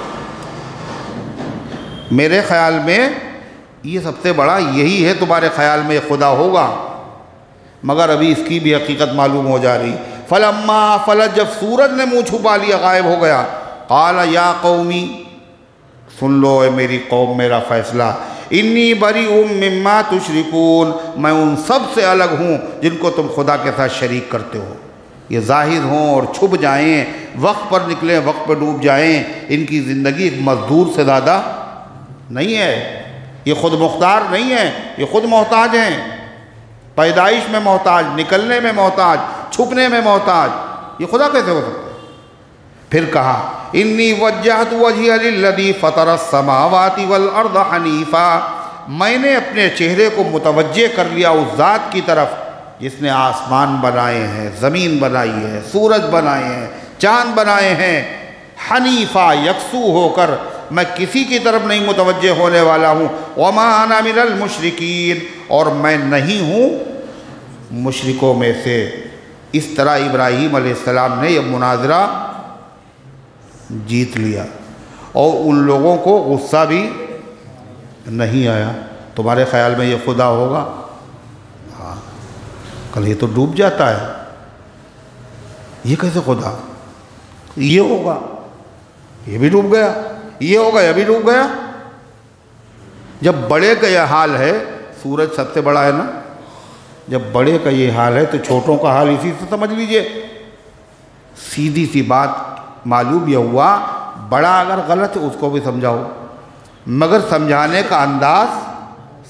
میرے خیال میں یہ سب سے بڑا یہی ہے، تمہارے خیال میں خدا ہوگا، مگر ابھی اس کی بھی حقیقت معلوم ہو جا رہی۔ فلما افلت، جب سورج نے منہ چھپا لیا، غائب ہو گیا، قال یا قومی، سن لو اے میری قوم میرا فیصلہ، انی بریء مما تشرکون، میں ان سب سے الگ ہوں جن کو تم خدا کے ساتھ شریک کرتے ہو، یہ ظاہر ہوں اور چھپ جائیں، وقت پر نکلیں وقت پر ڈوب جائیں، ان کی زندگی ایک مزدور سے زیادہ نہیں ہے، یہ خود مختار نہیں ہے، یہ خود محتاج ہیں، پیدائش میں محتاج، نکلنے میں محتاج، چھپنے میں محتاج، یہ خدا کیسے ہو سکتا ہے؟ پھر کہا انی وجہت وجہی للذی فطر السماوات والارض حنیفا، میں نے اپنے چہرے کو متوجہ کر لیا اس ذات کی طرف جس نے آسمان بنائے ہیں، زمین بنائی ہے، سورج بنائے ہیں، چاند بنائے ہیں، حنیفا، یکسو ہو کر، میں کسی کی طرف نہیں متوجہ ہونے والا ہوں، وما انا من المشرکین، اور میں نہیں ہوں مشرکوں میں سے۔ اس طرح ابراہیم علیہ السلام نے یہ مناظرہ جیت لیا اور ان لوگوں کو غصہ بھی نہیں آیا۔ تمہارے خیال میں یہ خدا ہوگا؟ ہاں، کل یہ تو ڈوب جاتا ہے، یہ کیسے خدا؟ یہ ہوگا، یہ بھی ڈوب گیا، یہ ہوگا، یہ بھی ڈوب گیا۔ جب بڑے کا یہ حال ہے، سورج سب سے بڑا ہے نا، جب بڑے کا یہ حال ہے تو چھوٹوں کا حال اسی سے سمجھ لیجئے۔ سیدھی سی بات معلوم یہ ہوا، بڑا اگر غلط ہے اس کو بھی سمجھاؤ، مگر سمجھانے کا انداز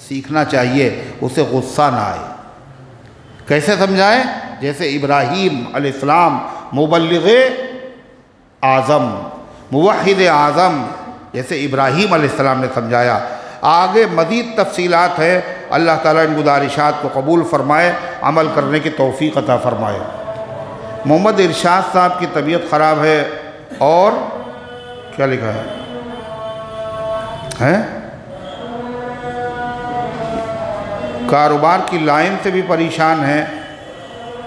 سیکھنا چاہیے، اسے غصہ نہ آئے۔ کیسے سمجھائیں؟ جیسے ابراہیم علیہ السلام مبلغ اعظم، موحد اعظم، جیسے ابراہیم علیہ السلام نے سمجھایا۔ آگے مزید تفصیلات ہیں، اللہ تعالیٰ ان گزارشات کو قبول فرمائے، عمل کرنے کی توفیق عطا فرمائے۔ محمد ارشاد صاحب کی طبیعت خراب ہے اور کیا لکھا ہے؟ کاروبار کی لائن سے بھی پریشان ہیں،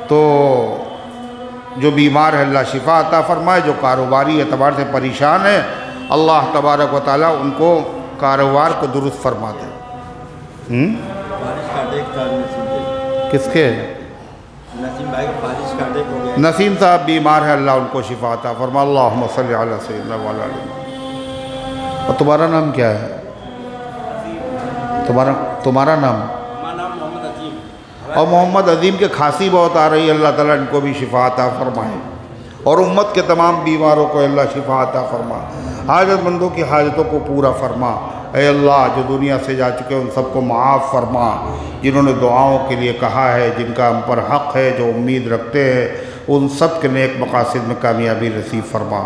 تو جو بیمار ہے اللہ شفا عطا فرمائے، جو کاروباری اعتبار سے پریشان ہے اللہ تبارک و تعالیٰ ان کو کاروبار کو درست فرما دے۔ کس کے؟ نسیم صاحب بیمار ہے، اللہ ان کو شفا عطا فرما، اللہم صلی علی سیدنا وعلی آلہ۔ اور تمہارا نام کیا ہے؟ تمہارا نام؟ اور محمد عظیم کے کھانسی بہت آ رہی ہے، اللہ تعالیٰ ان کو بھی شفا عطا فرمائے، اور امت کے تمام بیماروں کو اللہ شفا عطا فرما، حاجت مندوں کی حاجتوں کو پورا فرما۔ اے اللہ، جو دنیا سے جا چکے ان سب کو معاف فرما، جنہوں نے دعاؤں کے لیے کہا ہے، جن کا ہم پر حق ہے، جو امید رکھتے ہیں، ان سب کے نیک مقاصد میں کامیابی نصیب فرما۔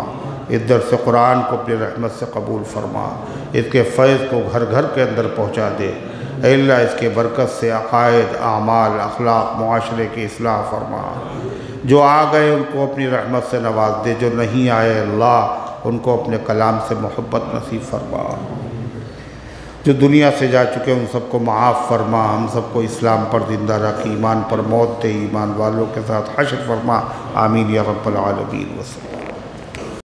اس درس قرآن کو اپنی رحمت سے قبول فرما، اس کے فیض کو گھر گھر کے اندر پہنچا دے۔ اے اللہ اس کے برکت سے عقائد، اعمال، اخلاق، معاشرے کی اصلاح فرما۔ جو آ گئے ان کو اپنی رحمت سے نواز دے، جو نہیں آئے اللہ ان کو اپنے کلام سے محبت نصیب فرما۔ جو دنیا سے جا چکے ان سب کو معاف فرما، ہم سب کو اسلام پر زندہ رکھ، ایمان پر موت دے، ایمان والوں کے ساتھ حشر فرما۔ آمین یا رب العالمین وسلم۔